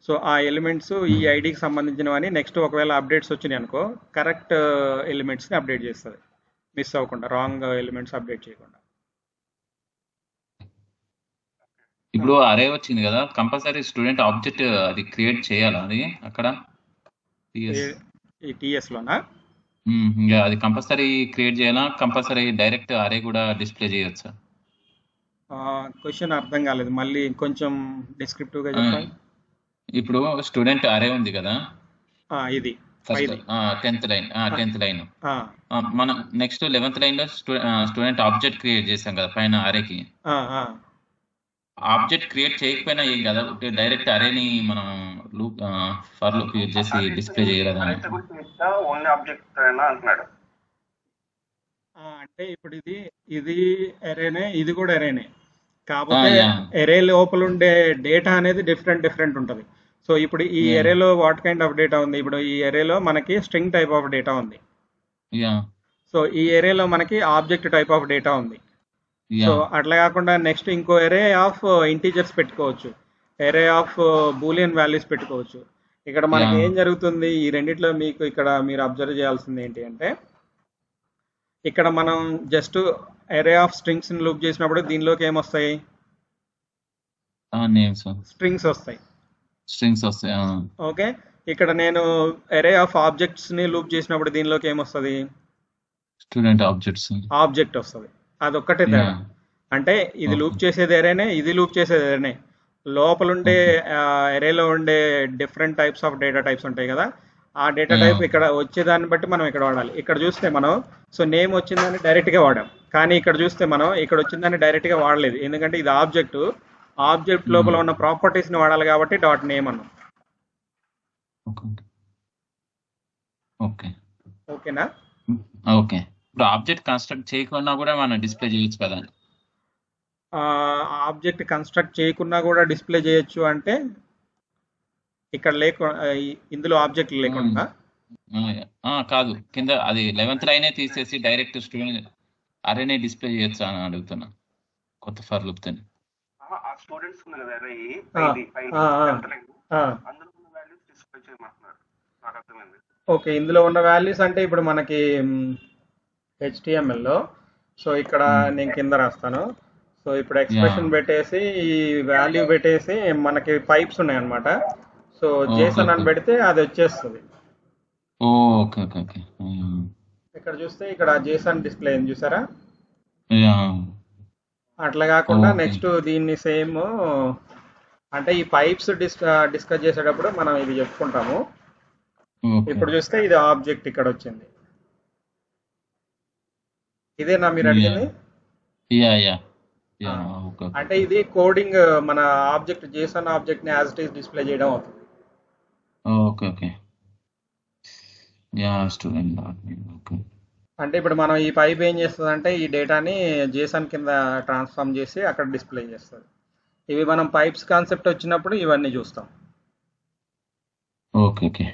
సో ఆ ఎలిమెంట్స్ ఈ ఐడికి సంబంధించినవని నెక్స్ట్ ఒకవేళ అప్డేట్స్ వచ్చినాయి అనుకో, కరెక్ట్ ఎలిమెంట్స్ని అప్డేట్ చేస్తుంది, మిస్ అవ్వకుండా, రాంగ్ ఎలిమెంట్స్ అప్డేట్ చేయకుండా. ఇప్పుడు అరే వచ్చింది కదా, కంపల్సరీ స్టూడెంట్ ఆబ్జెక్ట్ అది క్రియేట్ చేయాలా అది అక్కడ ఈ TSలోనా? ఇంకా అది కంపల్సరీ క్రియేట్ చేయాలా, కంపల్సరీ డైరెక్ట్ అరే కూడా డిస్ప్లే చేయొచ్చా? క్వశ్చన్ అర్థం కాలేదు, మళ్ళీ కొంచెం డిస్క్రిప్టివ్గా చెప్పండి. ఇప్పుడు స్టూడెంట్ అరే ఉంది కదా, ఇది ఫస్ట్ 10th లైన్, మనం నెక్స్ట్ 11th లైన్ లో స్టూడెంట్ ఆబ్జెక్ట్ క్రియేట్ చేసాం కదా పైన అరేకి. ఆబ్జెక్ట్ క్రియేట్ చేయకపోయినా ఏం కదా, డైరెక్ట్ అరేని మనం లూప్ ఫర్ లూప్ యూజ్ చేసి డిస్ప్లే చేయలేదని. అంటే ఇప్పుడు ఇది ఎరేనే, ఇది కూడా ఎరేనే, కాకపోతే ఎరే లోపల ఉండే డేటా అనేది డిఫరెంట్ ఉంటుంది. సో ఇప్పుడు ఈ ఎరేలో వాట్ కైండ్ ఆఫ్ డేటా ఉంది, ఇప్పుడు ఈ ఎరేలో మనకి స్ట్రింగ్ టైప్ ఆఫ్ డేటా ఉంది. సో ఈ ఎరేలో మనకి ఆబ్జెక్ట్ టైప్ ఆఫ్ డేటా ఉంది. సో అట్లా కాకుండా నెక్స్ట్ ఇంకో ఎరే ఆఫ్ ఇంటీజర్స్ పెట్టుకోవచ్చు, ఎరే ఆఫ్ బూలియన్ వాల్యూస్ పెట్టుకోవచ్చు. ఇక్కడ మనకి ఏం జరుగుతుంది, ఈ రెండిట్లో మీకు ఇక్కడ మీరు అబ్జర్వ్ చేయాల్సింది ఏంటి అంటే, ఇక్కడ మనం జస్ట్ ఎరే ఆఫ్ స్ట్రింగ్స్ ని లూప్ చేసినప్పుడు దీనిలోకి ఏమొస్తాయి, స్ట్రింగ్స్ వస్తాయి. ఓకే, ఇక్కడ నేను ఎరే ఆఫ్ ఆబ్జెక్ట్స్ ని లూప్ చేసినప్పుడు దీనిలోకి ఏమొస్తుంది, స్టూడెంట్ ఆబ్జెక్ట్ వస్తుంది. అదొక్కటే తేడా. అంటే ఇది లూప్ చేసేది ఎరేనే, ఇది లూప్ చేసేది ఎరేనే. లోపల ఉండే ఎరేలో ఉండే different types of data types ఉంటాయి కదా, ఆ డేటా టైప్ ఇక్కడ వచ్చేదాన్ని బట్టి మనం ఇక్కడ వాడాలి. ఇక్కడ చూస్తే మనం సో నేమ్ వచ్చిందని డైరెక్ట్గా వాడాం, కానీ ఇక్కడ చూస్తే మనం ఇక్కడ వచ్చిందని డైరెక్ట్గా వాడలేదు, ఎందుకంటే ఇది ఆబ్జెక్ట్ లోపల ఉన్న ప్రాపర్టీస్ని వాడాలి కాబట్టి డాట్ నేమ్ అన్నాం. ఓకేనా? ఓకే. ఇప్పుడు ఆబ్జెక్ట్ కన్స్ట్రక్ట్ చేయకుండా కూడా మనం డిస్ప్లే చేయొచ్చు కదా? ఆబ్జెక్ట్ కన్స్ట్రక్ట్ చేయకుండా కూడా డిస్ప్లే చేయొచ్చు అంటే ఇక్కడ ఇందులో ఆబ్జెక్ట్ లేకుండా కాదు, కింద అది 11th లైనే తీసేసి డైరెక్ట్ స్టూడెంట్ అరేనే డిస్ప్లే చేయొచ్చు అని అడుగుతున్నా, కొత్త ఫర్ లూప్ తోని. ఓకే, ఇందులో ఉన్న వాల్యూస్ అంటే ఇప్పుడు మనకి HTML లో, సో ఇక్కడ నేను కింద రాస్తాను. సో ఇప్పుడు ఎక్స్ప్రెషన్ పెట్టేసి ఈ వాల్యూ పెట్టేసి మనకి పైప్స్ ఉన్నాయి అన్నమాట. సో JSON అని పెడితే అది వచ్చేస్తుంది. ఇక్కడ చూస్తే ఇక్కడ JSON డిస్ప్లే అయింది చూసారా? అట్లా కాకుండా నెక్స్ట్ దీన్ని సేమ్ అంటే ఈ పైప్స్ డిస్కస్ చేసేటప్పుడు మనం ఇది చెప్పుకుంటాము. ఓకే. ఇప్పుడు చూస్తే ఇది ఆబ్జెక్ట్ ఇక్కడ వచ్చింది. ఇదేనా మీరు యా అడిగింది? యా యా ఆ, యా ఓకే ఓకే. అంటే ఇది కోడింగ్ మన ఆబ్జెక్ట్ జేసన్ ఆబ్జెక్ట్ ని యాజ్ ఇట్ ఈస్ డిస్ప్లే చేయడం అవుతుంది. Okay okay. Yeah student okay. అంటే ఇప్పుడు మనం ఈ పైప్ ఏం చేస్తుంది అంటే ఈ డేటాని జేసన్ కింద ట్రాన్స్ఫార్మ్ చేసి అక్కడ డిస్ప్లే చేస్తుంది. ఇవి మనం పైప్స్ కాన్సెప్ట్ వచ్చినప్పుడు ఇవన్నీ చూస్తాం. Okay okay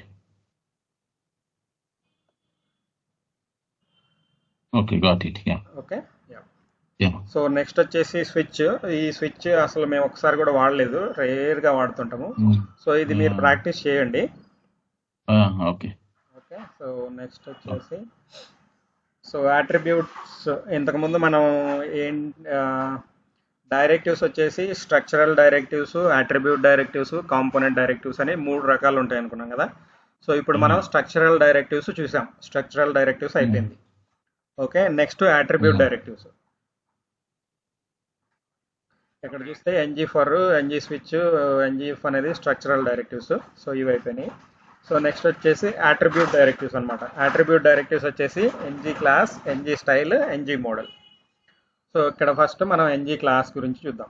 okay got it. Yeah okay. Yeah. So next వచ్చేసి స్విచ్. ఈ స్విచ్ అసలు మేము ఒకసారి కూడా వాడలేదు, రేర్గా వాడుతుంటాము. సో ఇది మీరు ప్రాక్టీస్ చేయండి. Okay okay. సో నెక్స్ట్ వచ్చేసి సో అట్రిబ్యూట్స్. ఇంతకుముందు మనం ఏం డైరెక్టివ్స్ వచ్చేసి structural directives, attribute directives, component directives అని 3 రకాలు ఉంటాయి అనుకున్నాం కదా. సో ఇప్పుడు మనం స్ట్రక్చరల్ డైరెక్టివ్స్ చూసాం. స్ట్రక్చరల్ డైరెక్టివ్స్ అయిపోయింది. ఓకే. Next attribute directives. ఇక్కడ చూస్తే NG for, NG switch, NG if అనేది స్ట్రక్చరల్ డైరెక్టివ్స్. సో ఇవి అయిపోయినాయి. సో నెక్స్ట్ వచ్చేసి అట్రిబ్యూట్ డైరెక్టివ్స్ అనమాట. అట్రిబ్యూట్ డైరెక్టివ్స్ వచ్చేసి NG class, NG style, NG model. So ఇక్కడ ఫస్ట్ మనం ఎన్జీ క్లాస్ గురించి చూద్దాం.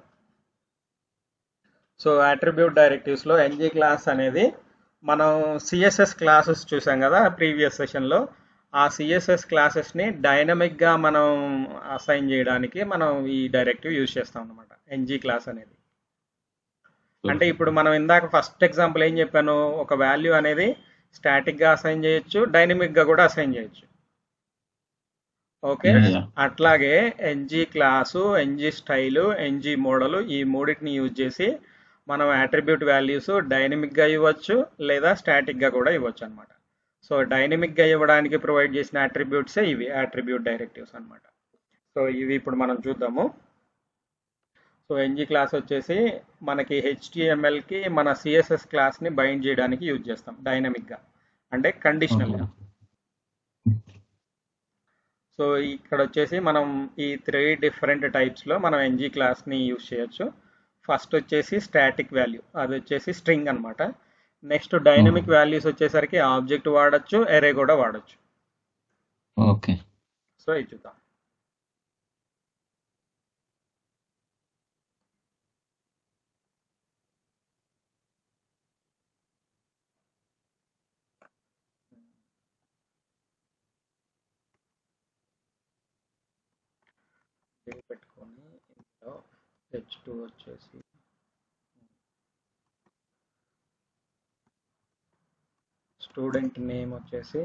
సో అట్రిబ్యూట్ డైరెక్టివ్స్లో ఎన్జీ క్లాస్ అనేది మనం సిఎస్ఎస్ క్లాసెస్ చూసాం కదా ప్రీవియస్ సెషన్లో. ఆ సిఎస్ఎస్ క్లాసెస్ని డైనమిక్గా మనం అసైన్ చేయడానికి మనం ఈ డైరెక్టివ్ యూజ్ చేస్తాం అనమాట, ఎన్జీ క్లాస్ అనేది. అంటే ఇప్పుడు మనం ఇందాక ఫస్ట్ ఎగ్జాంపుల్ ఏం చెప్పాను, ఒక వాల్యూ అనేది స్టాటిక్గా అసైన్ చేయొచ్చు, డైనమిక్గా కూడా అసైన్ చేయొచ్చు. ఓకే. అట్లాగే NG class, NG style, NG model ఈ మూడింటిని యూజ్ చేసి మనం అట్రిబ్యూట్ వాల్యూస్ డైనమిక్గా ఇవ్వచ్చు లేదా స్టాటిక్గా కూడా ఇవ్వచ్చు అనమాట. సో డైనమిక్గా ఇవ్వడానికి ప్రొవైడ్ చేసిన అట్రిబ్యూట్సే ఇవి అట్రిబ్యూట్ డైరెక్టివ్స్ అనమాట. సో ఇవి ఇప్పుడు మనం చూద్దాము. సో ఎన్జీ క్లాస్ వచ్చేసి మనకి హెచ్టిఎంఎల్కి మన సిఎస్ఎస్ క్లాస్ని బైండ్ చేయడానికి యూజ్ చేస్తాం డైనమిక్గా, అంటే కండిషనల్గా. సో ఇక్కడ వచ్చేసి మనం ఈ 3 డిఫరెంట్ టైప్స్లో మనం ఎన్జీ క్లాస్ని యూజ్ చేయొచ్చు. ఫస్ట్ వచ్చేసి స్టాటిక్ వాల్యూ, అది వచ్చేసి స్ట్రింగ్ అనమాట. నెక్స్ట్ డైనమిక్ వాల్యూస్ వచ్చేసరికి ఆబ్జెక్ట్ వాడచ్చు, ఎరే కూడా వాడచ్చు. ఓకే. సో ఇది చూద్దాం. పెట్టుకొని ఇందులో H2 వచ్చేసి స్టూడెంట్ నేమ్ వచ్చేసి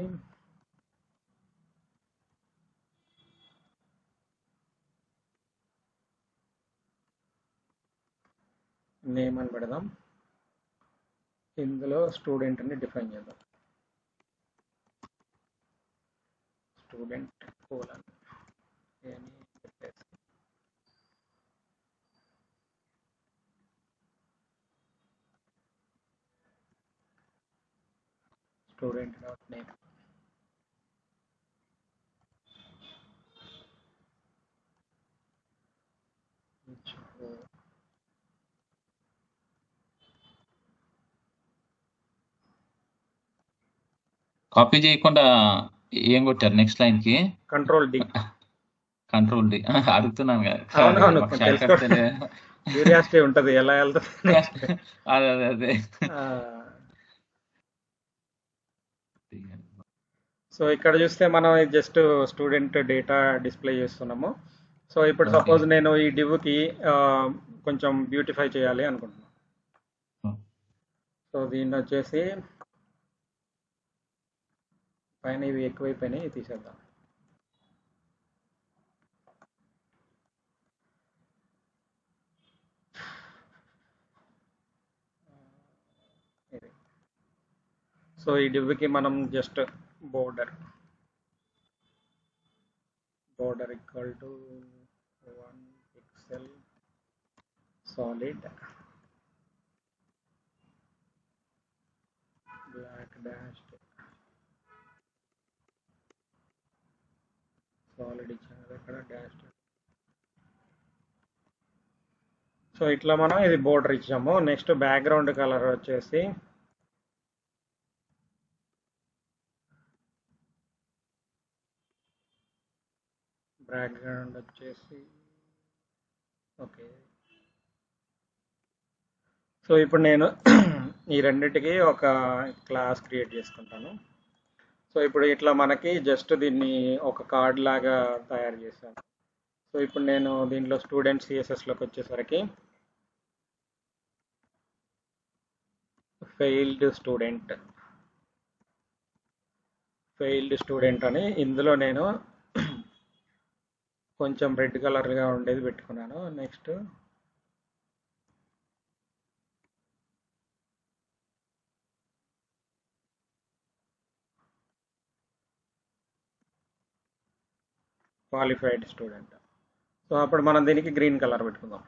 నేమ్ అని పెడదాం. ఇందులో స్టూడెంట్ని డిఫైన్ చేద్దాం. స్టూడెంట్ కోలన్ అని చెప్పేసి స్టూడెంట్ డాట్ నేమ్. కాపీ చేయకుండా ఏం కొట్టారు నెక్స్ట్ లైన్ కి? Control D. కంట్రోల్ డి అడుగుతున్నాను కదా. అవునవును, మాకు షార్ట్ కట్ తెలియదు. క్యూరియాసిటీ ఉంటది ఎలా వెళ్తుంది. అదే అదే అదే. సో ఇక్కడ చూస్తే మనం జస్ట్ స్టూడెంట్ డేటా డిస్ప్లే చేస్తున్నాము. సో ఇప్పుడు సపోజ్ నేను ఈ డివ్కి కొంచెం బ్యూటిఫై చేయాలి అనుకుంటున్నాను. సో దీన్ని వచ్చేసి పైన ఇవి ఎక్కువైపోయినాయి, తీసేద్దాం. సో ఈ డివ్కి మనం just border equal to 1 pixel solid black dash solid ఇచ్చాను కదా ఇక్కడ డాష్. సో ఇట్లా మనం ఇది బోర్డర్ ఇచ్చాము. నెక్స్ట్ బ్యాక్గ్రౌండ్ కలర్ వచ్చేసి బ్యాక్గ్రౌండ్ వచ్చేసి ఓకే. సో ఇప్పుడు నేను ఈ రెండిటికి ఒక క్లాస్ క్రియేట్ చేసుకుంటాను. సో ఇప్పుడు ఇట్లా మనకి జస్ట్ దీన్ని ఒక కార్డ్ లాగా తయారు చేశాను. సో ఇప్పుడు నేను దీంట్లో స్టూడెంట్ సిఎస్ఎస్లోకి వచ్చేసరికి ఫెయిల్డ్ స్టూడెంట్ అని ఇందులో నేను కొంచెం రెడ్ కలర్గా ఉండేది పెట్టుకున్నాను. Next qualified student. సో అప్పుడు మనం దీనికి గ్రీన్ కలర్ పెట్టుకుందాం.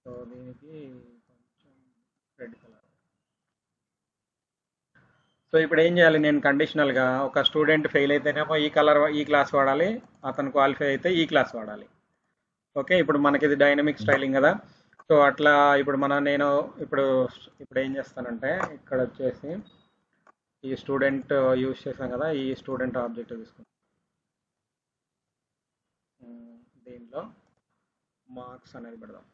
సో దీనికి కొంచెం రెడ్ కలర్. సో ఇప్పుడు ఏం చేయాలి, నేను కండిషనల్గా ఒక స్టూడెంట్ ఫెయిల్ అయితేనేమో ఈ క్లాస్ వాడాలి, అతను క్వాలిఫై అయితే ఈ క్లాస్ వాడాలి. ఓకే, ఇప్పుడు మనకి ఇది డైనమిక్ స్టైలింగ్ కదా. సో అట్లా ఇప్పుడు నేను ఇప్పుడు ఏం చేస్తానంటే ఇక్కడ వచ్చేసి ఈ స్టూడెంట్ యూజ్ చేసాం కదా, ఈ స్టూడెంట్ ఆబ్జెక్ట్ తీసుకుంటాం. దీంట్లో మార్క్స్ అనేది పెడదాం.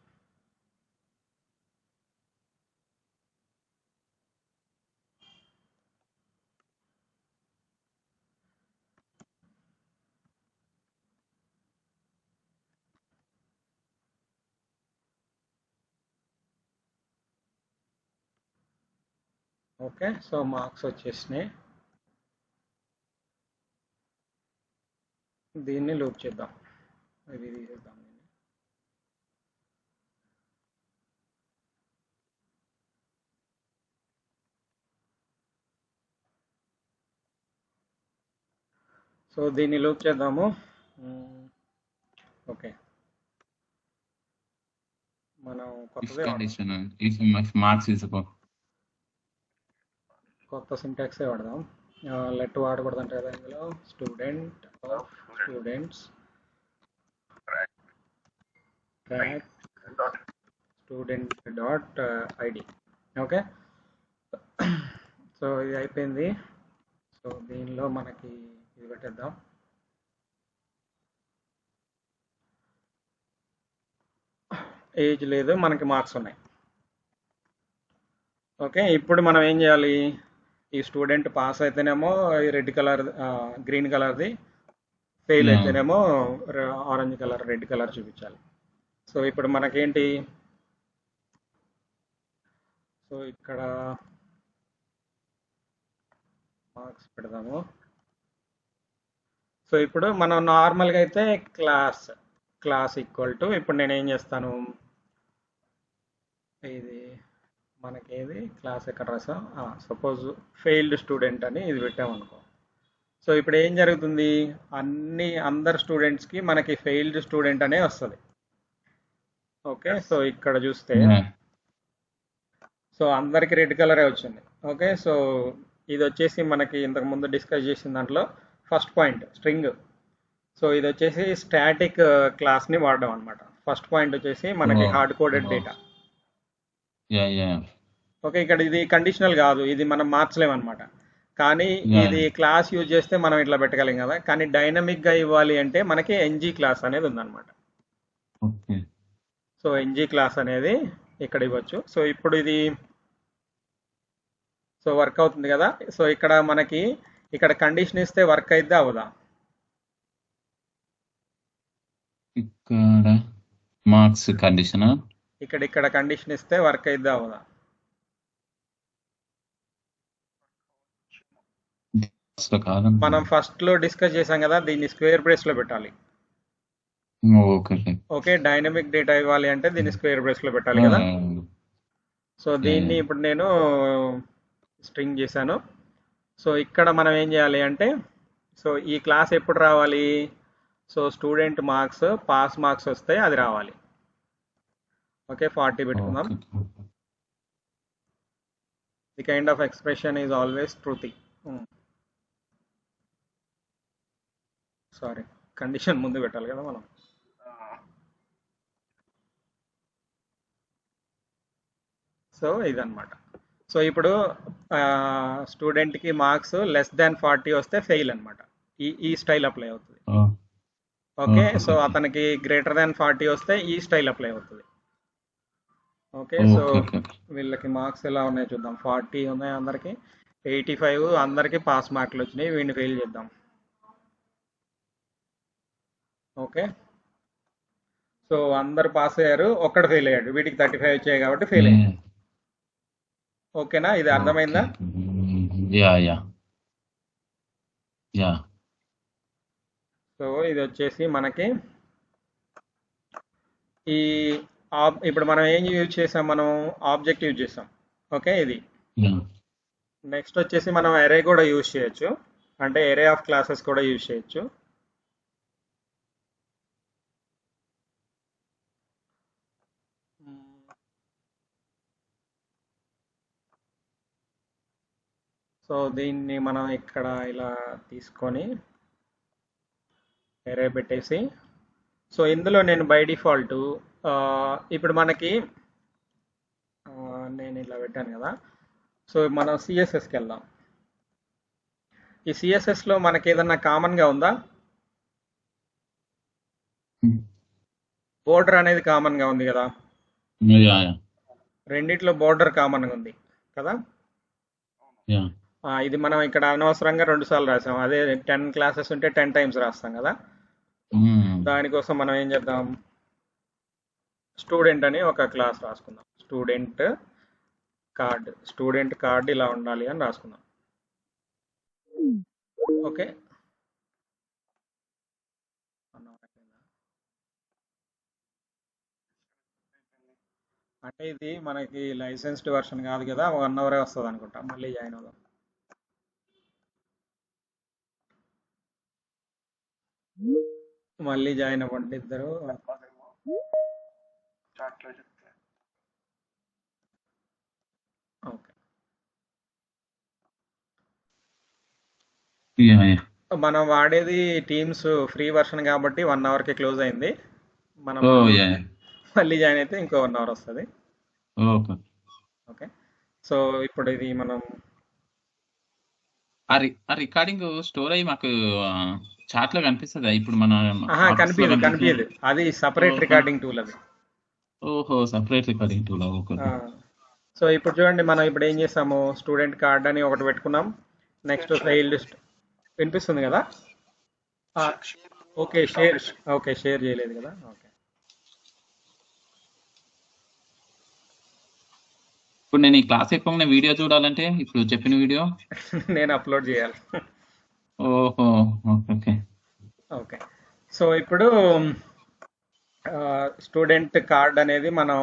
ఓకే, సో మార్క్స్ వచ్చేసినాయి. దీన్ని లూప్ చేద్దాం, ఇది తీసేద్దాం. సో దీన్ని లూప్ చేద్దాము. ఓకే, మనం కొత్త సింటాక్సే వాడదాం. లెట్ వాడకూడదు అంటే కదా ఇందులో student of students track student dot ID. Okay, so ఇది అయిపోయింది. సో దీనిలో మనకి ఇది పెట్టేద్దాం. ఏజ్ లేదు, మనకి మార్క్స్ ఉన్నాయి. ఓకే, ఇప్పుడు మనం ఏం చేయాలి, ఈ స్టూడెంట్ పాస్ అయితేనేమో రెడ్ కలర్ గ్రీన్ కలర్ది, ఫెయిల్ అయితేనేమో ఆరెంజ్ కలర్ రెడ్ కలర్ చూపించాలి. సో ఇప్పుడు మనకేంటి, సో ఇక్కడ మార్క్స్ పెడదాము. సో ఇప్పుడు మనం నార్మల్గా అయితే క్లాస్ ఈక్వల్ టు, ఇప్పుడు నేను ఏం చేస్తాను, ఇది మనకేది క్లాస్ ఎక్కడ రాసాం, సపోజ్ ఫెయిల్డ్ స్టూడెంట్ అని ఇది పెట్టామనుకో. సో ఇప్పుడు ఏం జరుగుతుంది, అందరు స్టూడెంట్స్కి మనకి ఫెయిల్డ్ స్టూడెంట్ అనే వస్తుంది. ఓకే, సో ఇక్కడ చూస్తే సో అందరికి రెడ్ కలరే వచ్చింది. ఓకే, సో ఇది వచ్చేసి మనకి ఇంతకు ముందు డిస్కస్ చేసిన దాంట్లో ఫస్ట్ పాయింట్ స్ట్రింగ్. సో ఇది వచ్చేసి స్టాటిక్ క్లాస్ని వాడడం అనమాట. ఫస్ట్ పాయింట్ వచ్చేసి మనకి హార్డ్ కోడెడ్ డేటా. ఓకే, ఇక్కడ ఇది కండిషనల్ కాదు, ఇది మనం మార్చలేమన్నమాట. కానీ ఇది క్లాస్ యూజ్ చేస్తే మనం ఇట్లా పెట్టగలం కదా. కానీ డైనమిక్ గా ఇవ్వాలి అంటే మనకి ఎన్జీ క్లాస్ అనేది ఉందన్నమాట. సో ఎన్జీ క్లాస్ అనేది ఇక్కడ ఇవ్వచ్చు. సో ఇప్పుడు ఇది సో వర్క్ అవుతుంది కదా. సో ఇక్కడ మనకి ఇక్కడ కండిషన్ ఇస్తే వర్క్ అయితే అవదా, ఇక్కడ మార్క్స్ కండిషన్ ఇక్కడ కండిషన్ ఇస్తే వర్క్ అయితే అవదా. మనం ఫస్ట్ లో డిస్కస్ చేసాం కదా, దీన్ని స్క్వేర్ బ్రేస్ లో పెట్టాలి. ఓకే, డైనమిక్ డేటా ఇవ్వాలి అంటే దీన్ని స్క్వేర్ బ్రేస్ లో పెట్టాలి కదా. సో దీన్ని ఇప్పుడు నేను స్ట్రింగ్ చేశాను. సో ఇక్కడ మనం ఏం చేయాలి అంటే, సో ఈ క్లాస్ ఎప్పుడు రావాలి, so student marks pass marks వస్తే అది రావాలి. ఓకే, 40 పెట్టుకుందాం. The kind of expression is always truthy. Sorry, condition ముందు పెట్టాలి కదా మనం. సో ఇదన్నమాట. సో ఇప్పుడు స్టూడెంట్కి మార్క్స్ లెస్ దాన్ 40 వస్తే ఫెయిల్ అనమాట. ఈ స్టైల్ అప్లై అవుతుంది. ఓకే, సో అతనికి గ్రేటర్ దాన్ 40 వస్తే ఈ స్టైల్ అప్లై అవుతుంది. ఓకే, సో వీళ్ళకి మార్క్స్ ఎలా ఉన్నాయో చూద్దాం. 40 ఉన్నాయి అందరికి, 85 అందరికి పాస్ మార్కులు వచ్చినాయి. వీడిని ఫెయిల్ చేద్దాం. ఓకే, సో అందరు పాస్ అయ్యారు, ఒక్కడు ఫెయిల్ అయ్యాడు. వీటికి 35 వచ్చాయి కాబట్టి ఫెయిల్ అయ్యాడు. ఓకేనా, ఇది అర్థమైందా? సో ఇది వచ్చేసి మనకి ఈ ఇప్పుడు మనం ఏం యూజ్ చేసాం, మనం ఆబ్జెక్ట్ యూజ్ చేసాం. ఓకే, ఇది నెక్స్ట్ వచ్చేసి మనం ఎరే కూడా యూజ్ చేయొచ్చు, అంటే ఎరే ఆఫ్ క్లాసెస్ కూడా యూజ్ చేయొచ్చు. సో దీన్ని మనం ఇక్కడ ఇలా తీసుకొని ఎరే పెట్టేసి, సో ఇందులో నేను బై డిఫాల్ట్ ఇప్పుడు మనకి నేను ఇలా పెట్టాను కదా. సో మనం సిఎస్ఎస్కి వెళ్దాం. ఈ సిఎస్ఎస్లో మనకి ఏదన్నా కామన్గా ఉందా? బోర్డర్ అనేది కామన్గా ఉంది కదా, రెండిట్లో బోర్డర్ కామన్గా ఉంది కదా. ఇది మనం ఇక్కడ అనవసరంగా 2 సార్లు రాసాం. అదే 10 క్లాసెస్ ఉంటే 10 టైమ్స్ రాస్తాం కదా. దానికోసం మనం ఏం చేద్దాం, స్టూడెంట్ అని ఒక క్లాస్ రాసుకుందాం. స్టూడెంట్ కార్డ్ ఇలా ఉండాలి అని రాసుకుందాం. ఓకే, అంటే ఇది మనకి లైసెన్స్డ్ వర్షన్ కాదు కదా, 1 అవరే వస్తుంది అనుకుంటా. మళ్ళీ జాయిన్ అవుదాం. మళ్ళీ జాయిన్ అవ్వండి ఇద్దరు. ఓకే, మనం వాడేది టీమ్స్ ఫ్రీ వర్షన్ కాబట్టి 1 అవర్కి క్లోజ్ అయింది. మనం మళ్ళీ జాయిన్ అయితే ఇంకో 1 అవర్ వస్తుంది. ఓకే, సో ఇప్పుడు ఇది మనం రికార్డింగ్ స్టోర్ అయ్యి మాకు చాట్ లో కనిపిస్తుంది. ఇప్పుడు మన కనిపించదు, అది సపరేట్ రికార్డింగ్ టూల్ అది. ఓహో, సపరేట్ రికార్డింగ్ టూల్. సో ఇప్పుడు చూడండి, మనం ఇప్పుడు ఏం చేసాము, స్టూడెంట్ కార్డ్ అని ఒకటి పెట్టుకున్నాం. నెక్స్ట్ ఫెయిల్డ్ వినిపిస్తుంది కదా. ఓకే, షేర్ చేయలేదు కదా. ఓకే, ఇప్పుడు నేను ఈ క్లాస్ అయిపోయిన వీడియో చూడాలంటే ఇప్పుడు చెప్పిన వీడియో నేను అప్లోడ్ చేయాలి. ఓహో, ఓకే ఓకే. సో ఇప్పుడు స్టూడెంట్ కార్డ్ అనేది మనం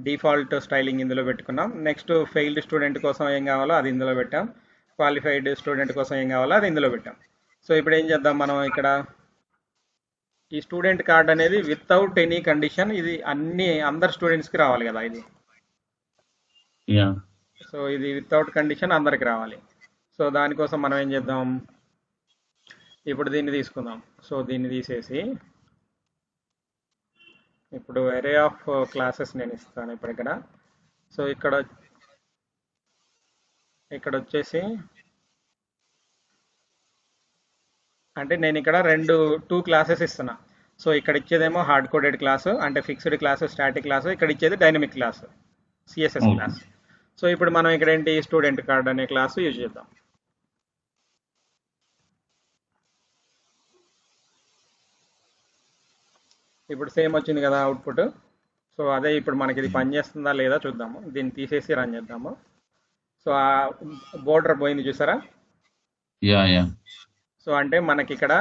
డిఫాల్ట్ స్టైలింగ్ ఇందులో పెట్టుకున్నాం. నెక్స్ట్ ఫెయిల్డ్ స్టూడెంట్ కోసం ఏం కావాలో అది ఇందులో పెట్టాం. క్వాలిఫైడ్ స్టూడెంట్ కోసం ఏం కావాలో అది ఇందులో పెట్టాం. సో ఇప్పుడు ఏం చేద్దాం, మనం ఇక్కడ ఈ స్టూడెంట్ కార్డ్ అనేది వితౌట్ ఎనీ కండిషన్, ఇది అందరు స్టూడెంట్స్కి రావాలి కదా ఇది. సో ఇది వితౌట్ కండిషన్ అందరికి రావాలి. సో దానికోసం మనం ఏం చేద్దాం, ఇప్పుడు దీన్ని తీసుకుందాం. సో దీన్ని తీసేసి ఇప్పుడు ఎరే ఆఫ్ క్లాసెస్ నేను ఇస్తాను ఇప్పుడు ఇక్కడ. సో ఇక్కడ వచ్చేసి అంటే నేను ఇక్కడ 2 క్లాసెస్ ఇస్తున్నా. సో ఇక్కడ ఇచ్చేదేమో హార్డ్ కోడెడ్ క్లాసు, అంటే ఫిక్స్డ్ క్లాసు, స్టాటిక్ క్లాసు. ఇక్కడ ఇచ్చేది dynamic class, CSS class. So ఇప్పుడు మనం ఇక్కడ ఏంటి, స్టూడెంట్ కార్డ్ అనే క్లాసు యూజ్ చేద్దాం. ఇప్పుడు సేమ్ వచ్చింది కదా అవుట్పుట్. సో అదే ఇప్పుడు మనకి ఇది పనిచేస్తుందా లేదా చూద్దాము. దీన్ని తీసేసి రన్ చేద్దాము. సో ఆ బోర్డర్ పోయింది చూసారా. సో అంటే మనకి ఇక్కడ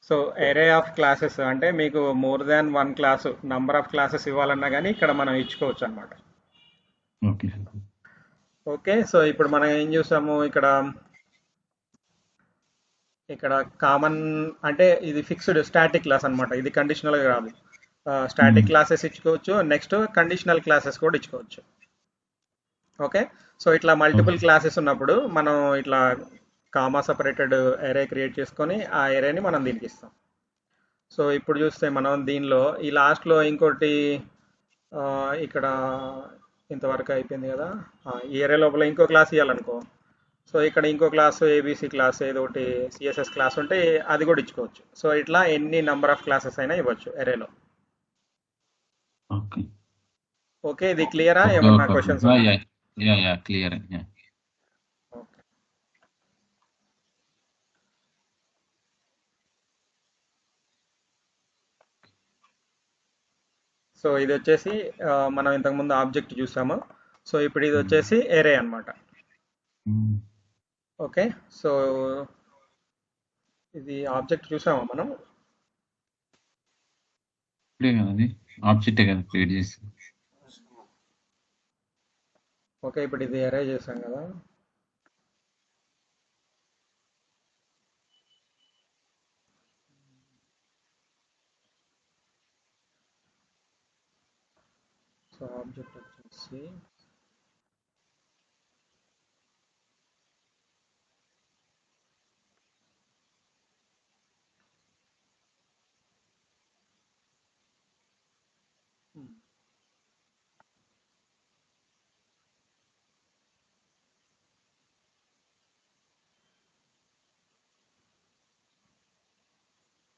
సో ఎరే ఆఫ్ క్లాసెస్ అంటే మీకు more than 1 class number of classes ఇవ్వాలన్నా కానీ ఇక్కడ మనం ఇచ్చుకోవచ్చు అనమాట. ఓకే, సో ఇప్పుడు మనం ఏం చూసాము, ఇక్కడ కామన్ అంటే ఇది ఫిక్స్డ్ స్టాటిక్ క్లాస్ అనమాట. ఇది కండిషనల్గా రాదు. స్టాటిక్ క్లాసెస్ ఇచ్చుకోవచ్చు, నెక్స్ట్ కండిషనల్ క్లాసెస్ కూడా ఇచ్చుకోవచ్చు. ఓకే, సో ఇట్లా మల్టిపుల్ క్లాసెస్ ఉన్నప్పుడు మనం ఇట్లా కామా సపరేటెడ్ ఎరే క్రియేట్ చేసుకొని ఆ ఎరేని మనం దీనికి ఇస్తాం. సో ఇప్పుడు చూస్తే మనం దీనిలో ఈ లాస్ట్లో ఇంకోటి ఇక్కడ ఇంతవరకు అయిపోయింది కదా. ఈ ఏరియా లోపల ఇంకో క్లాస్ ఇవ్వాలనుకో, సో ఇక్కడ ఇంకో క్లాస్ ఏబీసీ క్లాస్ ఏదో ఒకటి సిఎస్ఎస్ క్లాస్ ఉంటే అది కూడా ఇచ్చుకోవచ్చు. సో ఇట్లా ఎన్ని నెంబర్ ఆఫ్ క్లాసెస్ అయినా ఇవ్వచ్చు ఎరేలో. ఓకే ఓకే, ఇది క్లియరా? ఓకే ఏమన్నా ఓకే క్వశ్చన్స్ యా ఉన్నాయా? Yeah yeah clear. Okay. So ఇది వచ్చేసి మనం ఇంతకుముందు ఆబ్జెక్ట్ చూసాము. సో ఇప్పుడు ఇది వచ్చేసి ఎరే అన్నమాట. ఓకే, సో ఇది ఆబ్జెక్ట్ చూసామా మనం? ఇప్పుడే కదా అది ఆబ్జెక్ట్ కదా క్రియేట్ చేసి. ఓకే, ఇప్పుడు ఇది ఎరే చేసాం కదా. సో ఆబ్జెక్ట్ వచ్చేసి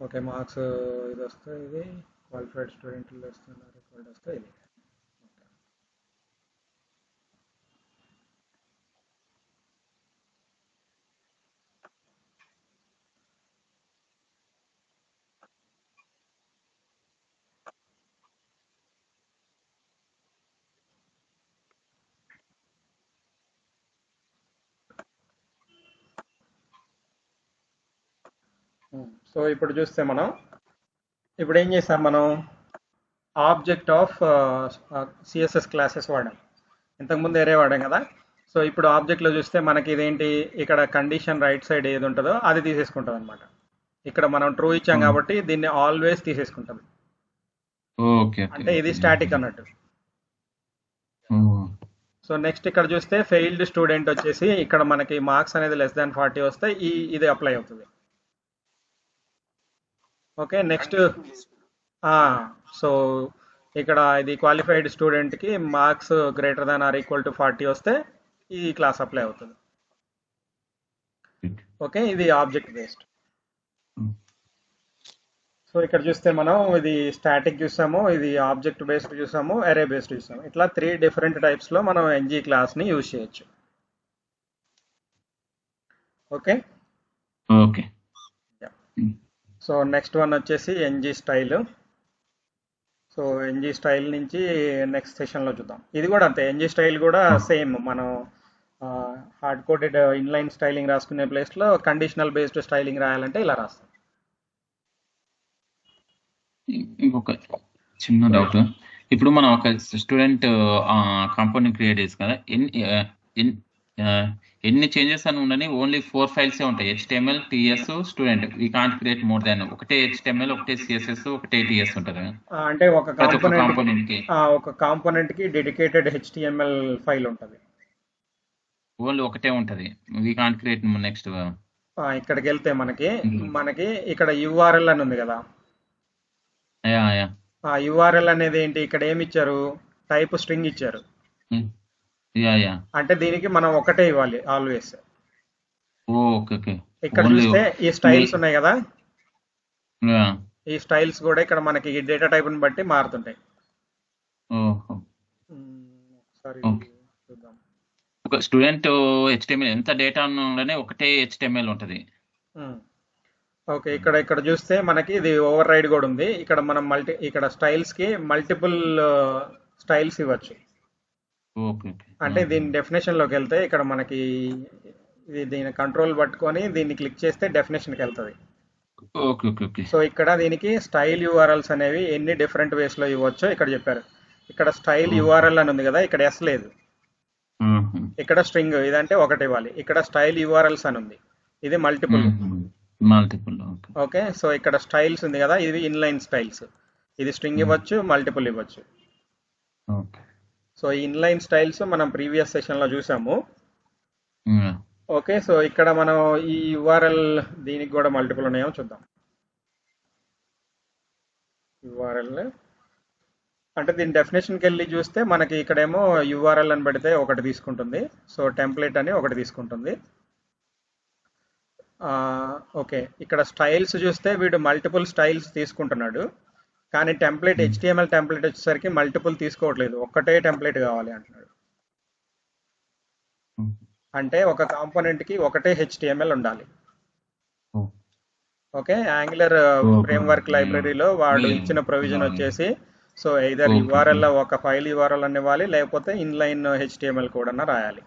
ఓకే, మార్క్స్ ఇది వస్తే ఇది క్వాలిఫైడ్ స్టూడెంట్లు వస్తున్నారు, రికార్డ్ వస్తే ఇది. సో ఇప్పుడు చూస్తే మనం ఇప్పుడు ఏం చేసాం, మనం ఆబ్జెక్ట్ ఆఫ్ సిఎస్ఎస్ క్లాసెస్ వాడాం, ఇంతకుముందు ఏరే వాడాం కదా. సో ఇప్పుడు ఆబ్జెక్ట్లో చూస్తే మనకి ఇదేంటి, ఇక్కడ కండిషన్ రైట్ సైడ్ ఏది ఉంటుందో అది తీసేసుకుంటుంది అనమాట. ఇక్కడ మనం ట్రూ ఇచ్చాం కాబట్టి దీన్ని ఆల్వేస్ తీసేసుకుంటుంది. ఓకే అంటే ఇది స్టాటిక్ అన్నట్టు. సో నెక్స్ట్ ఇక్కడ చూస్తే ఫెయిల్డ్ స్టూడెంట్ వచ్చేసి ఇక్కడ మనకి మార్క్స్ అనేది <40 వస్తే ఇది అప్లై అవుతుంది. ఓకే, నెక్స్ట్ సో ఇక్కడ ఇది క్వాలిఫైడ్ స్టూడెంట్కి మార్క్స్ >= 40 వస్తే ఈ క్లాస్ అప్లై అవుతుంది. ఓకే, ఇది ఆబ్జెక్ట్ బేస్డ్. సో ఇక్కడ చూస్తే మనం ఇది స్టాటిక్ చూసాము, ఇది ఆబ్జెక్ట్ బేస్డ్ చూసాము, అరే బేస్డ్ చూసాము. ఇట్లా 3 డిఫరెంట్ టైప్స్లో మనం ఎన్జీ క్లాస్ని యూజ్ చేయొచ్చు. Okay okay so next one వచ్చేసి NG style. So NG style నుంచి నెక్స్ట్ సెషన్లో చూద్దాం. ఇది కూడా అంతే, ఎన్జీ స్టైల్ కూడా సేమ్. మనం హార్డ్ కోడెడ్ ఇన్లైన్ స్టైలింగ్ రాసుకునే ప్లేస్లో కండిషనల్ బేస్డ్ స్టైలింగ్ రాయాలంటే ఇలా రాస్తాం. ఇంకొక చిన్న డౌట్, ఇప్పుడు మనం ఒక స్టూడెంట్ కాంపోనెంట్ క్రియేట్ చేసి కదా, ఎన్ని చేంజెస్ అని ఉండని ఓన్లీ 4 ఫైల్సే ఉంటాయి, HTML, TS, student. We can't create more than ఒకటే HTML, ఒకటే CSS, ఒకటే TS ఉంటుంది. అంటే ఒక కాంపోనెంట్ కి డెడికేటెడ్ HTML ఫైల్ ఉంటుంది, ఓన్లీ ఒకటే ఉంటుంది. We can't create next. ఇక్కడికి వెళ్తే మనకి ఇక్కడ URL అని ఉంది కదా. URL అనేది ఏంటి, ఇక్కడ ఏమి ఇచ్చారు, టైప్ స్ట్రింగ్ ఇచ్చారు. అంటే దీనికి మనం ఒకటే ఇవ్వాలి ఆల్వేస్. ఇక్కడ చూస్తే ఈ స్టైల్స్ ఉన్నాయి కదా, ఈ స్టైల్స్ కూడా ఇక్కడ మనకి డేటా టైప్ ని బట్టి మారుతుంటాయి. చూద్దాం. ఒక స్టూడెంట్ HTML ఎంత డేటా ఉండనే ఒకటే HTML ఉంటుంది. ఓకే, ఇక్కడ చూస్తే మనకి ఇది ఓవర్ రైడ్ కూడా ఉంది. ఇక్కడ మనం ఇక్కడ స్టైల్స్ కి మల్టిపుల్ స్టైల్స్ ఇవ్వచ్చు. అంటే దీని డెఫినేషన్ లోకి వెళ్తే ఇక్కడ మనకి దీని కంట్రోల్ పట్టుకొని దీన్ని క్లిక్ చేస్తే డెఫినేషన్కి వెళ్తుంది. సో ఇక్కడ దీనికి స్టైల్ URLs అనేవి ఎన్ని డిఫరెంట్ వేస్ లో ఇవ్వచ్చో ఇక్కడ చెప్పారు. ఇక్కడ స్టైల్ URL అని ఉంది కదా, ఇక్కడ S లేదు, ఇక్కడ స్ట్రింగ్ ఇదంటే ఒకటి ఇవ్వాలి. ఇక్కడ స్టైల్ URLs అని ఉంది, ఇది మల్టిపుల్. ఓకే, సో ఇక్కడ స్టైల్స్ ఉంది కదా, ఇది ఇన్లైన్ స్టైల్స్, ఇది స్ట్రింగ్ ఇవ్వచ్చు, మల్టిపుల్ ఇవ్వచ్చు. సో ఈ ఇన్లైన్ స్టైల్స్ మనం ప్రీవియస్ సెషన్ లో చూసాము. ఓకే, సో ఇక్కడ మనం ఈ URL దీనికి కూడా మల్టిపుల్ ఉన్నాయేమో చూద్దాం. URL అంటే దీని డెఫినేషన్కి వెళ్ళి చూస్తే మనకి ఇక్కడేమో యూఆర్ఎల్ అని పెడితే ఒకటి తీసుకుంటుంది, సో టెంప్లెట్ అని ఒకటి తీసుకుంటుంది. ఓకే, ఇక్కడ స్టైల్స్ చూస్తే వీడు మల్టిపుల్ స్టైల్స్ తీసుకుంటున్నాడు, కానీ టెంప్లెట్ HTML టెంప్లెట్ వచ్చేసరికి మల్టిపుల్ తీసుకోవట్లేదు, ఒక్కటే టెంప్లెట్ కావాలి అంటున్నాడు. అంటే ఒక కాంపోనెంట్కి ఒకటే HTML ఉండాలి. ఓకే, యాంగులర్ ఫ్రేమ్వర్క్ లైబ్రరీలో వాడు ఇచ్చిన ప్రొవిజన్ వచ్చేసి, సో ఐదర్ యూఆర్ఎల్ ఒక ఫైల్ యూఆర్ఎల్ అని ఇవ్వాలి, లేకపోతే ఇన్లైన్ HTML కోడ్ అన్న రాయాలి.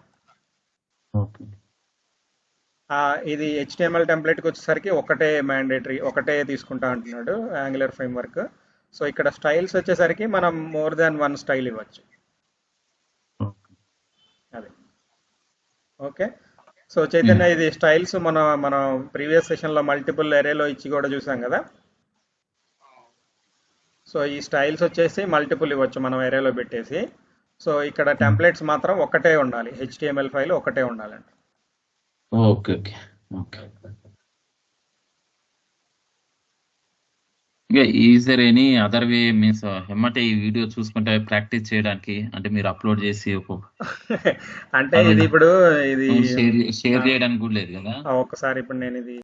ఇది HTML టెంప్లెట్కి వచ్చేసరికి ఒకటే మ్యాండేటరీ, ఒకటే తీసుకుంటా అంటున్నాడు యాంగులర్ ఫ్రేమ్వర్క్. సో ఇక్కడ స్టైల్స్ వచ్చేసరికి మనం మోర్ దాన్ వన్ స్టైల్ ఇవ్వచ్చు. అది ఓకే. సో చైతన్య, ఇది స్టైల్స్ మనం ప్రీవియస్ సెషన్లో మల్టిపుల్ ఎరేలో ఇచ్చి కూడా చూసాం కదా. సో ఈ స్టైల్స్ వచ్చేసి మల్టిపుల్ ఇవ్వచ్చు మనం ఎరేలో పెట్టేసి. సో ఇక్కడ టెంప్లెట్స్ మాత్రం ఒకటే ఉండాలి, HTML ఫైల్ ఒకటే ఉండాలండి. Okay okay okay. ఇంకా is there any other way means ఎమ్మటే ఈ వీడియో చూసుకుంటే ప్రాక్టీస్ చేయడానికి, అంటే మీరు అప్లోడ్ చేసి అంటే ఇది ఇప్పుడు ఇది షేర్ చేయడానికి కూడా లేదు కదా. ఒక్కసారి ఇప్పుడు నేను ఇది